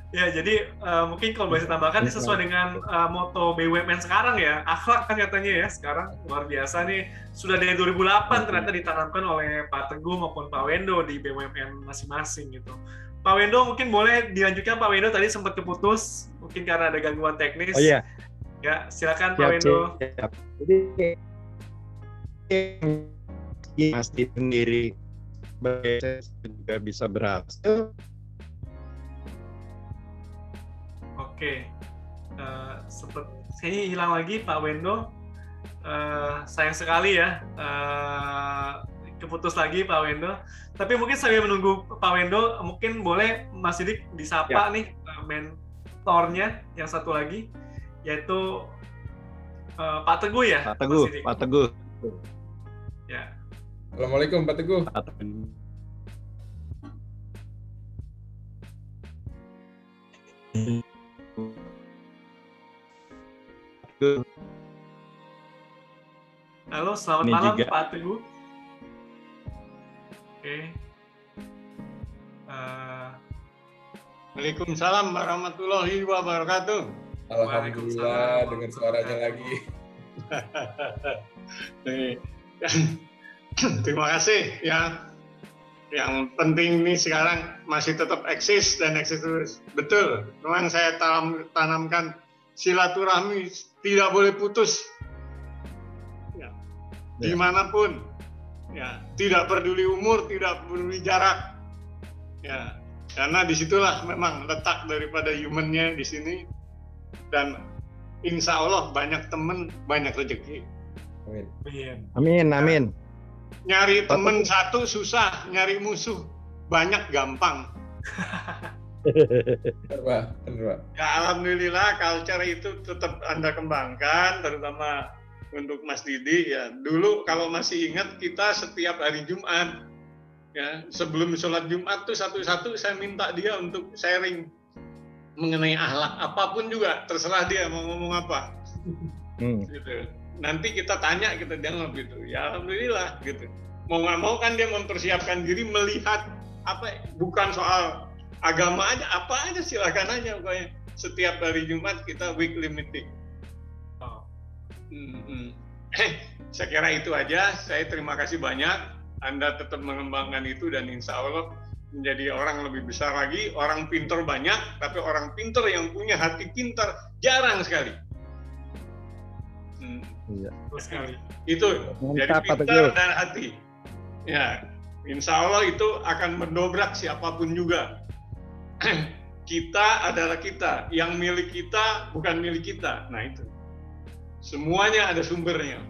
Ya, jadi mungkin kalau bisa tambahkan ini sesuai dengan moto BUMN sekarang ya, akhlak kan katanya ya sekarang, luar biasa nih, sudah dari 2008 ternyata ditanamkan oleh Pak Teguh maupun Pak Wendo di BUMN masing-masing gitu. Pak Wendo mungkin boleh dilanjutkan, Pak Wendo tadi sempat keputus, mungkin karena ada gangguan teknis. Oh iya. Ya, silakan Pak Wendo. Jadi Mas Didi sendiri juga bisa berhasil. Oke, kayaknya hilang lagi Pak Wendo. Sayang sekali ya, keputus lagi Pak Wendo. Tapi mungkin sambil menunggu Pak Wendo, mungkin boleh Mas Sidik disapa nih mentornya yang satu lagi, yaitu Pak Teguh ya. Pak Teguh. Ya. Assalamualaikum Pak Teguh. Halo, selamat malam juga. Pak Teguh. Oke. Waalaikumsalam warahmatullahi wabarakatuh. Alhamdulillah dengan suaranya lagi. Terima kasih ya. Yang penting ini sekarang masih tetap eksis dan eksis terus. Betul, memang saya tanamkan silaturahmi tidak boleh putus. Ya. Dimanapun, ya, tidak peduli umur, tidak peduli jarak. Ya, karena disitulah memang letak daripada humannya di sini. Dan insya Allah banyak teman, banyak rezeki. Amin, amin. Nyari temen satu susah, nyari musuh banyak gampang. Benar, Pak. Ya, alhamdulillah culture itu tetap Anda kembangkan, terutama untuk Mas Didi ya. Dulu kalau masih ingat kita setiap hari Jumat ya, sebelum sholat Jumat tuh satu-satu saya minta dia untuk sharing mengenai akhlak apapun juga, terserah dia mau ngomong apa. Gitu. Nanti kita tanya, kita jawab gitu. Ya alhamdulillah gitu. Mau nggak mau kan dia mempersiapkan diri melihat apa, bukan soal agama aja, apa aja silakan aja pokoknya. Setiap hari Jumat kita weekly meeting. Saya kira itu aja. Saya terima kasih banyak. Anda tetap mengembangkan itu dan insya Allah menjadi orang lebih besar lagi. Orang pintar banyak, tapi orang pintar yang punya hati pintar jarang sekali. Iya. Sekali. Itu mantap, jadi pintar dan hati. Ya, insya Allah itu akan mendobrak siapapun juga. Kita adalah kita, yang milik kita bukan milik kita. Nah itu, semuanya ada sumbernya.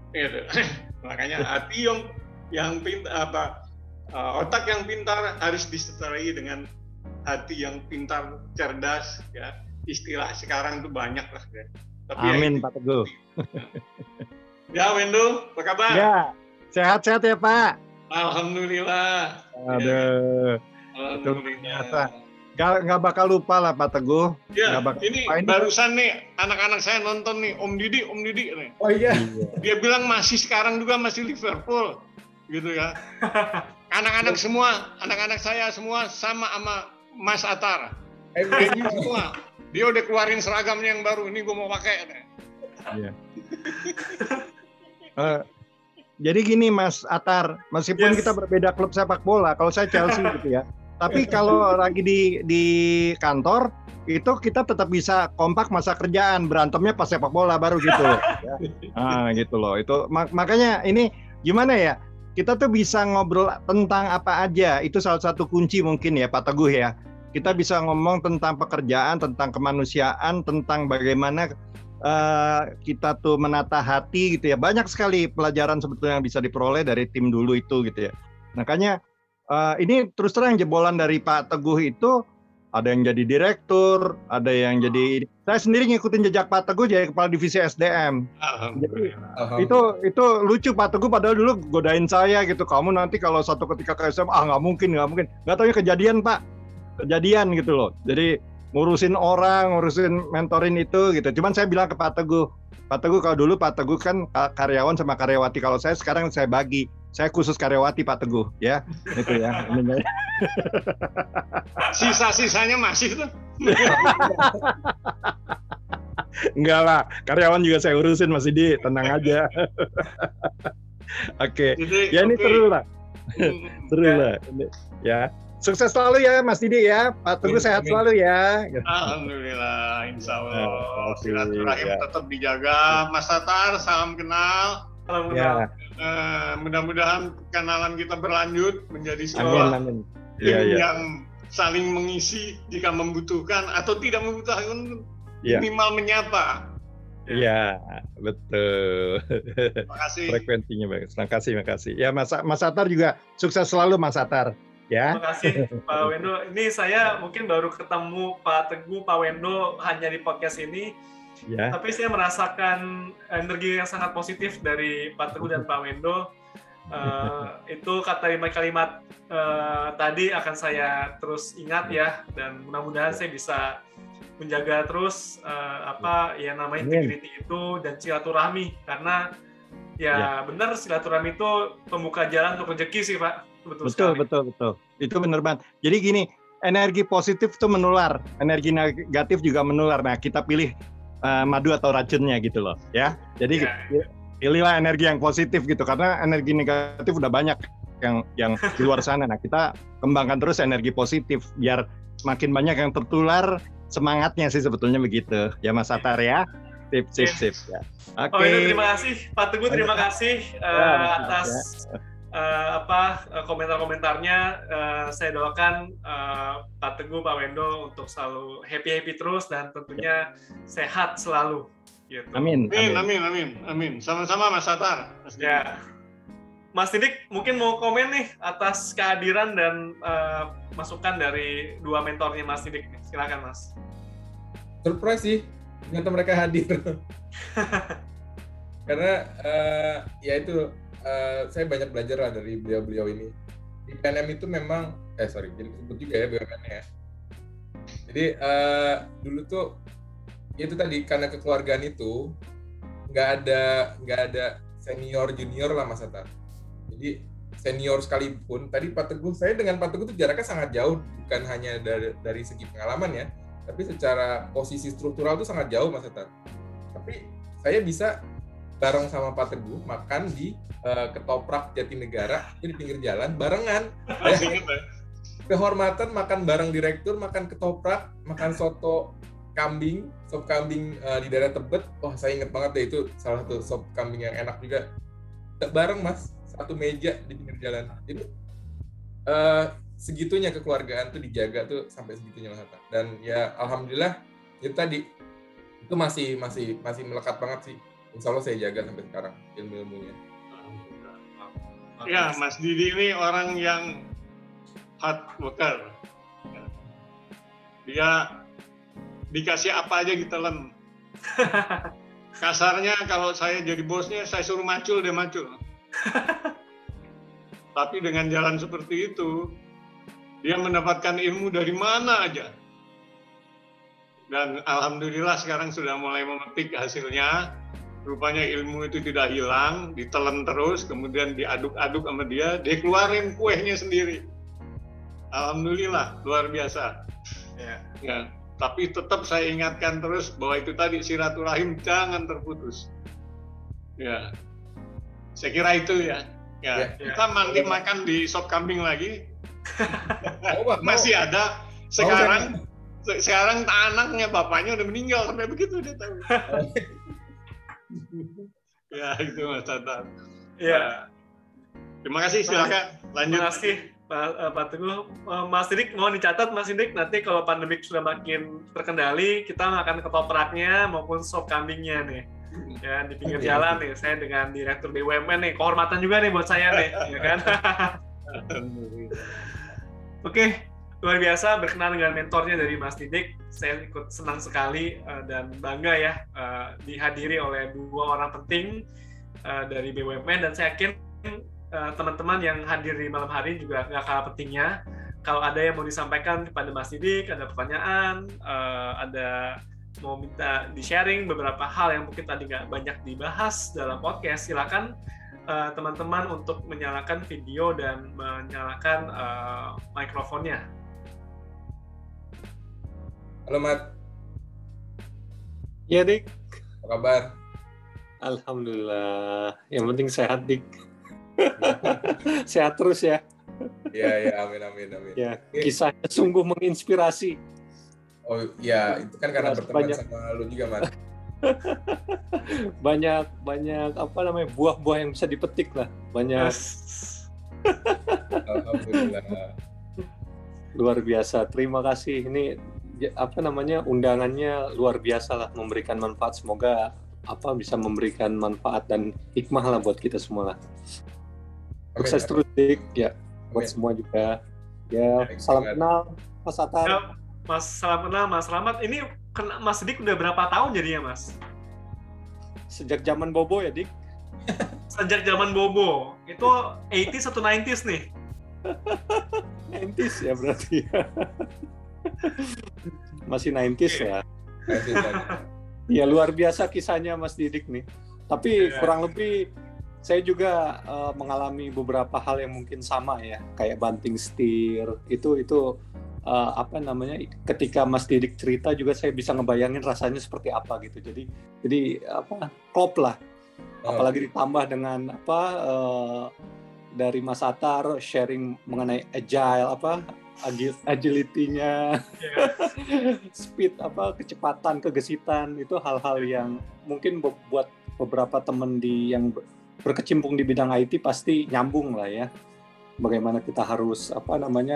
Gitu. Makanya hati yang pintar, otak yang pintar harus disertai dengan hati yang pintar, cerdas. Ya, istilah sekarang itu banyak lah. Ya. Tapi amin, ya, Pak Teguh. Ya, Wendo, apa kabar? Ya, sehat-sehat ya, Pak. Alhamdulillah. Aduh, Alhamdulillah. Nggak bakal lupa lah Pak Teguh. Ya, ini barusan nih anak-anak saya nonton nih, Om Didi nih. Oh iya. Dia bilang masih sekarang juga masih Liverpool, gitu ya. Anak-anak saya semua sama Mas Atar. Semua. Dia udah keluarin seragamnya yang baru, ini gue mau pakai. Iya. Jadi gini Mas Atar, meskipun kita berbeda klub sepak bola, kalau saya Chelsea gitu ya, tapi kalau lagi di kantor itu kita tetap bisa kompak masa kerjaan, berantemnya pas sepak bola baru gitu loh. Ya. Gitu loh. Itu makanya ini gimana ya? Kita tuh bisa ngobrol tentang apa aja. Itu salah satu kunci mungkin ya Pak Teguh ya. Kita bisa ngomong tentang pekerjaan, tentang kemanusiaan, tentang bagaimana kita tuh menata hati gitu ya. Banyak sekali pelajaran sebetulnya yang bisa diperoleh dari tim dulu itu gitu ya. Makanya ini terus terang jebolan dari Pak Teguh itu ada yang jadi direktur, ada yang jadi. Saya sendiri ngikutin jejak Pak Teguh jadi kepala divisi SDM. Jadi itu lucu Pak Teguh padahal dulu godain saya gitu. Kamu nanti kalau satu ketika ke SM nggak mungkin. Nggak taunya kejadian Pak. Kejadian gitu loh. Jadi ngurusin orang, ngurusin mentorin itu gitu. Cuman saya bilang ke Pak Teguh kalau dulu Pak Teguh kan karyawan sama karyawati. Kalau saya sekarang saya bagi. Saya khusus karyawati Pak Teguh ya. Itu ya. Sisa-sisanya masih tuh. Enggak lah, karyawan juga saya urusin Mas Didi, tenang aja. Oke. Ya ini seru lah. Seru lah. Ya. Sukses selalu ya Mas Didi ya. Pak Teguh sehat selalu ya. Alhamdulillah, insya Allah. Silaturahim tetap dijaga. Mas Atar, salam kenal. Ya. Mudah-mudahan kenalan kita berlanjut menjadi sebuah tim yang saling mengisi jika membutuhkan atau tidak membutuhkan, minimal menyapa. Iya, betul. Terima kasih. Frekuensinya bagus. Terima kasih. Ya Mas Atar juga sukses selalu Mas Atar. Ya. Terima kasih Pak Wendo. Ini saya mungkin baru ketemu Pak Teguh, Pak Wendo hanya di podcast ini. Ya. Tapi saya merasakan energi yang sangat positif dari Pak Teguh dan Pak Wendo. Itu kalimat tadi akan saya terus ingat ya, dan mudah-mudahan saya bisa menjaga terus namanya integrity itu dan silaturahmi, karena benar silaturahmi itu pembuka jalan untuk rezeki sih Pak. Betul. Itu benar banget. Jadi gini, energi positif itu menular, energi negatif juga menular. Nah kita pilih madu atau racunnya gitu loh ya. Jadi pilihlah energi yang positif gitu, karena energi negatif udah banyak yang di luar sana. Nah, kita kembangkan terus energi positif biar makin banyak yang tertular semangatnya sih sebetulnya begitu. Ya Mas Atar ya. Sip ya. Oke. Oh, ini terima kasih Pak Teguh, terima kasih atas komentar-komentarnya. Saya doakan Pak Teguh, Pak Wendo untuk selalu happy terus dan tentunya sehat selalu. Gitu. Amin. Sama-sama Mas Atar. Ya. Mas Didik mungkin mau komen nih atas kehadiran dan masukan dari dua mentornya Mas Didik. Silakan Mas. Surprise sih, ternyata mereka hadir. Karena ya itu saya banyak belajar lah dari beliau-beliau ini. Di PNM itu memang, jadi disebut juga ya BUMN ya. Jadi dulu tuh itu tadi karena kekeluargaan itu nggak ada senior junior lah Mas Atar. Jadi senior sekalipun, tadi Pak Teguh, saya dengan Pak Teguh itu jaraknya sangat jauh, bukan hanya dari segi pengalaman ya, tapi secara posisi struktural itu sangat jauh Mas Atar. Tapi saya bisa bareng sama Pak Teguh makan di Ketoprak Jatinegara, itu di pinggir jalan, barengan. Kehormatan makan bareng direktur, makan ketoprak, makan sop kambing di daerah Tebet. Wah, saya inget banget deh, itu salah satu sop kambing yang enak juga. Bareng Mas, satu meja di pinggir jalan. Jadi segitunya kekeluargaan tuh dijaga tuh sampai segitunya Mas Atar. Dan ya alhamdulillah itu tadi itu masih melekat banget sih. Insya Allah saya jaga sampai sekarang ilmu-ilmunya. Ya, Mas Didi ini orang yang hard worker. Dia dikasih apa aja ditelan. Kasarnya kalau saya jadi bosnya, saya suruh macul, dia macul. Tapi dengan jalan seperti itu, dia mendapatkan ilmu dari mana aja. Dan alhamdulillah sekarang sudah mulai memetik hasilnya. Rupanya ilmu itu tidak hilang, ditelan terus, kemudian diaduk-aduk sama dia keluarin kuehnya sendiri. Alhamdulillah, luar biasa. Ya. Tapi tetap saya ingatkan terus bahwa itu tadi silaturahim jangan terputus. Ya, saya kira itu ya. Kita nanti makan di sop kambing lagi. Masih ada. Sekarang anaknya bapaknya udah meninggal sampai begitu dia tahu. Ya itu Mas Tatar. Ya. Terima kasih, silakan lanjut. Terima kasih Pak Teguh. Mas Didik mau dicatat Mas Didik, nanti kalau pandemik sudah makin terkendali, kita makan ketopraknya maupun sop kambingnya nih. Ya di pinggir jalan nih, saya dengan Direktur BUMN nih, kehormatan juga nih buat saya nih, ya kan? Oke, luar biasa berkenan dengan mentornya dari Mas Didik. Saya ikut senang sekali dan bangga ya dihadiri oleh dua orang penting dari BUMN, dan saya yakin teman-teman yang hadir di malam hari juga nggak kalah pentingnya. Kalau ada yang mau disampaikan kepada Mas Didik, ada pertanyaan, ada mau minta di-sharing beberapa hal yang mungkin tadi nggak banyak dibahas dalam podcast, silakan teman-teman untuk menyalakan video dan menyalakan mikrofonnya. Halo Mat. Ya Dik. Apa kabar? Alhamdulillah. Yang penting sehat Dik. Sehat terus ya. Ya, amin. Ya, kisahnya sungguh menginspirasi. Oh ya, itu kan karena berteman sama lu juga, Mas. banyak buah-buah yang bisa dipetik lah. Banyak. Alhamdulillah. Luar biasa. Terima kasih. Ini undangannya luar biasa lah, memberikan manfaat. Semoga bisa memberikan manfaat dan hikmah lah buat kita semua lah. Sukses terus Dik, ya buat semua juga. Ya, salam kenal Mas Atar. Ya, Mas, salam kenal Mas Rahmat. Ini Mas Dik udah berapa tahun jadinya Mas? Sejak zaman Bobo ya Dik. Sejak zaman Bobo. Itu 80s atau 90s nih? 90s ya berarti. Masih 90s ya. Ya luar biasa kisahnya Mas Didik nih. Tapi kurang lebih saya juga mengalami beberapa hal yang mungkin sama ya, kayak banting setir. Itu ketika Mas Didik cerita juga saya bisa ngebayangin rasanya seperti apa gitu. Jadi klop lah. apalagi ditambah dengan dari Mas Atar sharing mengenai agility-nya, speed, kecepatan, kegesitan, itu hal-hal yang mungkin buat beberapa teman yang berkecimpung di bidang IT pasti nyambung lah ya. Bagaimana kita harus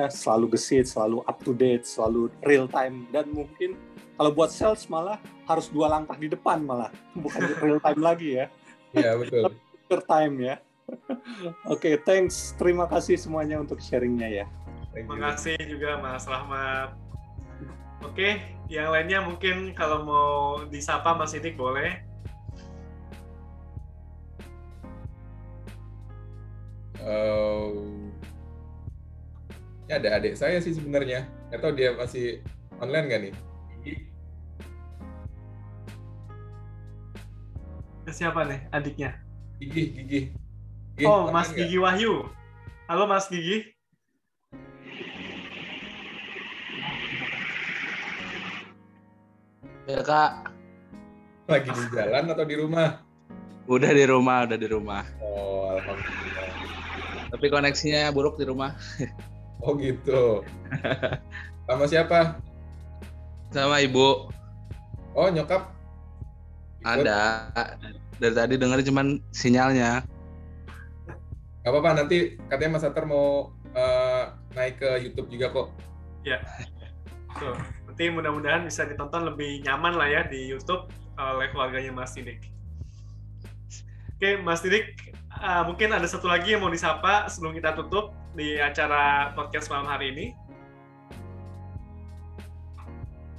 selalu gesit, selalu up to date, selalu real time, dan mungkin kalau buat sales malah harus 2 langkah di depan malah, bukan real time lagi ya. Iya, betul. Real time ya. Oke, thanks. Terima kasih semuanya untuk sharingnya ya. Terima kasih juga Mas Rahmat. Oke, yang lainnya mungkin kalau mau disapa Mas Sidik boleh. Ya ada adik saya sih sebenarnya. Atau dia masih online nggak nih? Siapa nih adiknya? Gigi. Oh, Mas Gigi Wahyu. Halo Mas Gigi. Ya Kak. Lagi di jalan atau di rumah? Udah di rumah. Oh, alhamdulillah. Tapi koneksinya buruk di rumah. Oh gitu. Sama siapa? Sama ibu. Oh, nyokap? Ikut? Ada. Dari tadi denger cuman sinyalnya. Gak apa-apa, nanti katanya Mas Atar mau naik ke YouTube juga kok. Ya. Tuh. Nanti mudah-mudahan bisa ditonton lebih nyaman lah ya di YouTube oleh keluarganya Mas Sidik. Oke, Mas Sidik, mungkin ada satu lagi yang mau disapa sebelum kita tutup di acara podcast malam hari ini.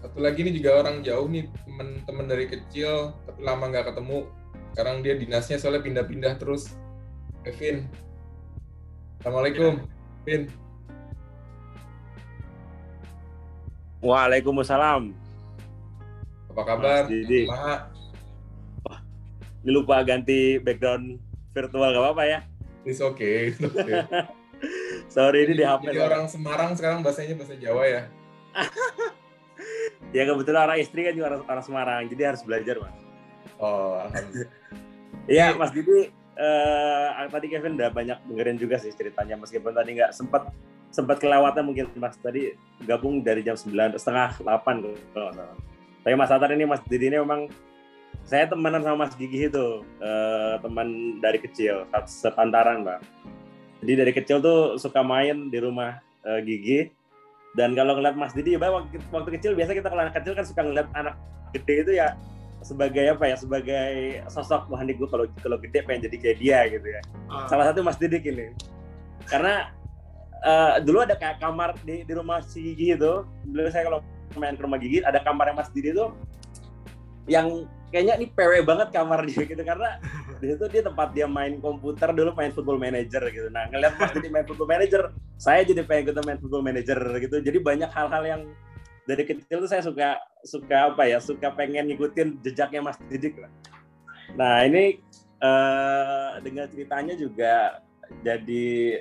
Satu lagi nih juga orang jauh nih, teman-teman dari kecil tapi lama nggak ketemu. Sekarang dia dinasnya soalnya pindah-pindah terus. Kevin. Assalamualaikum, Kevin. Waalaikumsalam. Apa kabar? Mas Didi. Ini lupa ganti background virtual, gak apa-apa ya? It's okay. Sorry, ini di HP. Jadi orang Semarang sekarang bahasanya bahasa Jawa ya? Ya kebetulan orang istri kan juga orang Semarang, jadi harus belajar, Mas. Oh, alhamdulillah. Iya, Mas Didi, tadi Kevin udah banyak dengerin juga sih ceritanya, meskipun tadi nggak sempat kelewatan mungkin Mas tadi gabung dari jam 9, setengah 8 kalau nggak salah. Tapi Mas Atar ini, Mas Didi ini memang saya temenan sama Mas Gigi itu, teman dari kecil, sepantaran Mbak. Jadi dari kecil tuh suka main di rumah Gigi, dan kalau ngeliat Mas Didi, waktu kecil biasa kita kalau anak kecil kan suka ngeliat anak gede itu ya sebagai sebagai sosok, wah nih gue kalau gede pengen jadi kayak dia gitu ya. Salah satu Mas Didi ini, karena dulu ada kayak kamar di rumah si Gigi itu. Dulu saya kalau main ke rumah Gigi ada kamarnya Mas Didi itu yang kayaknya ini PW banget kamar dia gitu, karena di situ dia tempat dia main komputer, dulu main Football Manager gitu. Nah, ngeliat Mas Didi main Football Manager, saya jadi pengen ikutan main Football Manager gitu. Jadi banyak hal-hal yang dari kecil tuh saya suka pengen ngikutin jejaknya Mas Didi lah. Nah, ini dengan ceritanya juga jadi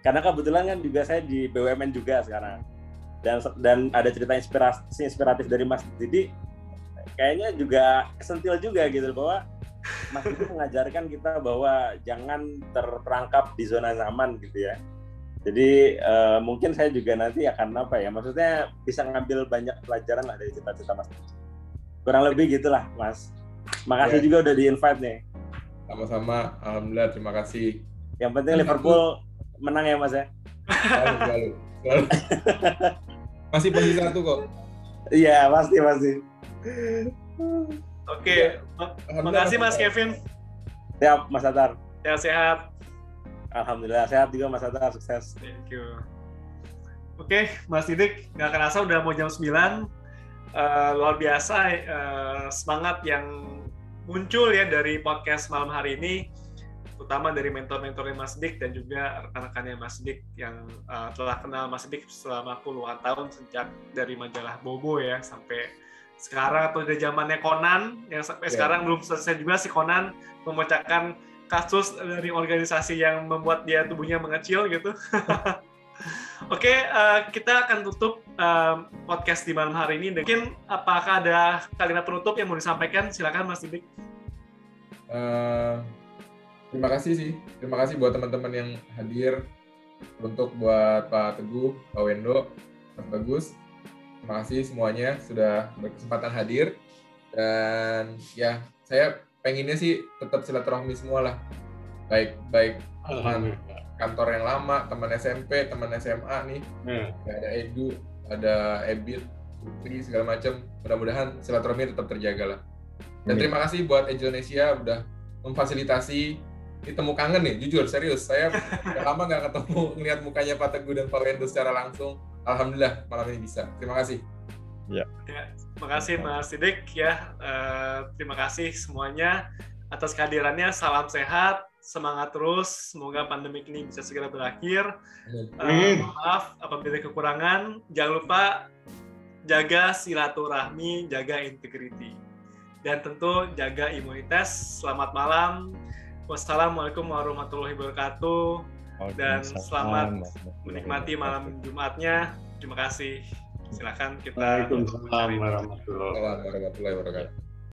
karena kebetulan kan juga saya di BUMN juga sekarang, dan ada cerita inspiratif dari Mas Didi, kayaknya juga kesentil juga gitu, bahwa Mas Didi mengajarkan kita bahwa jangan terperangkap di zona nyaman gitu ya. Jadi mungkin saya juga nanti akan maksudnya bisa ngambil banyak pelajaran lah dari cita-cita Mas Didi. Kurang lebih gitulah Mas. Makasih juga udah di-invite nih. Sama-sama, alhamdulillah, terima kasih. Yang penting Liverpool menang ya Mas ya. Selalu. Masih posisi 1 kok. Iya, pasti. Oke, makasih Mas Kevin. Siap Mas Atar. Sehat. Alhamdulillah sehat juga Mas Atar, sukses. Thank you. Oke, Mas Didik, nggak kerasa udah mau jam 9. Luar biasa semangat yang muncul ya dari podcast malam hari ini, terutama dari mentor-mentornya Mas Dik dan juga rekan-rekannya Mas Dik yang telah kenal Mas Dik selama puluhan tahun, sejak dari majalah Bobo ya sampai sekarang, atau dari zamannya Conan yang sampai sekarang belum selesai juga si Conan memecahkan kasus dari organisasi yang membuat dia tubuhnya mengecil gitu. Oke, kita akan tutup podcast di malam hari ini. Mungkin apakah ada kalimat penutup yang mau disampaikan? Silakan Mas Didik. Terima kasih sih. Terima kasih buat teman-teman yang hadir. Untuk buat Pak Teguh, Pak Wendo, Mas Bagus. Terima kasih semuanya sudah berkesempatan hadir. Dan ya, saya pengennya sih tetap silaturahmi semua lah. Baik teman kantor yang lama, teman SMP, teman SMA nih. Ada Edu, ada Ebit, Putri, segala macam. Mudah-mudahan silaturahmi tetap terjaga lah. Dan terima kasih buat Indonesia udah memfasilitasi. Ini temu kangen nih, jujur, serius. Saya udah lama nggak ketemu, ngeliat mukanya Pak Teguh dan Pak Wendo secara langsung. Alhamdulillah, malam ini bisa. Terima kasih. Ya, terima kasih Mas Sidik ya. Terima kasih semuanya atas kehadirannya. Salam sehat, semangat terus. Semoga pandemi ini bisa segera berakhir. Maaf apabila kekurangan. Jangan lupa jaga silaturahmi, jaga integriti. Dan tentu jaga imunitas. Selamat malam. Wassalamualaikum warahmatullahi wabarakatuh. Dan selamat menikmati malam Jumatnya. Terima kasih. Silakan kita. Waalaikumsalam warahmatullahi wabarakatuh.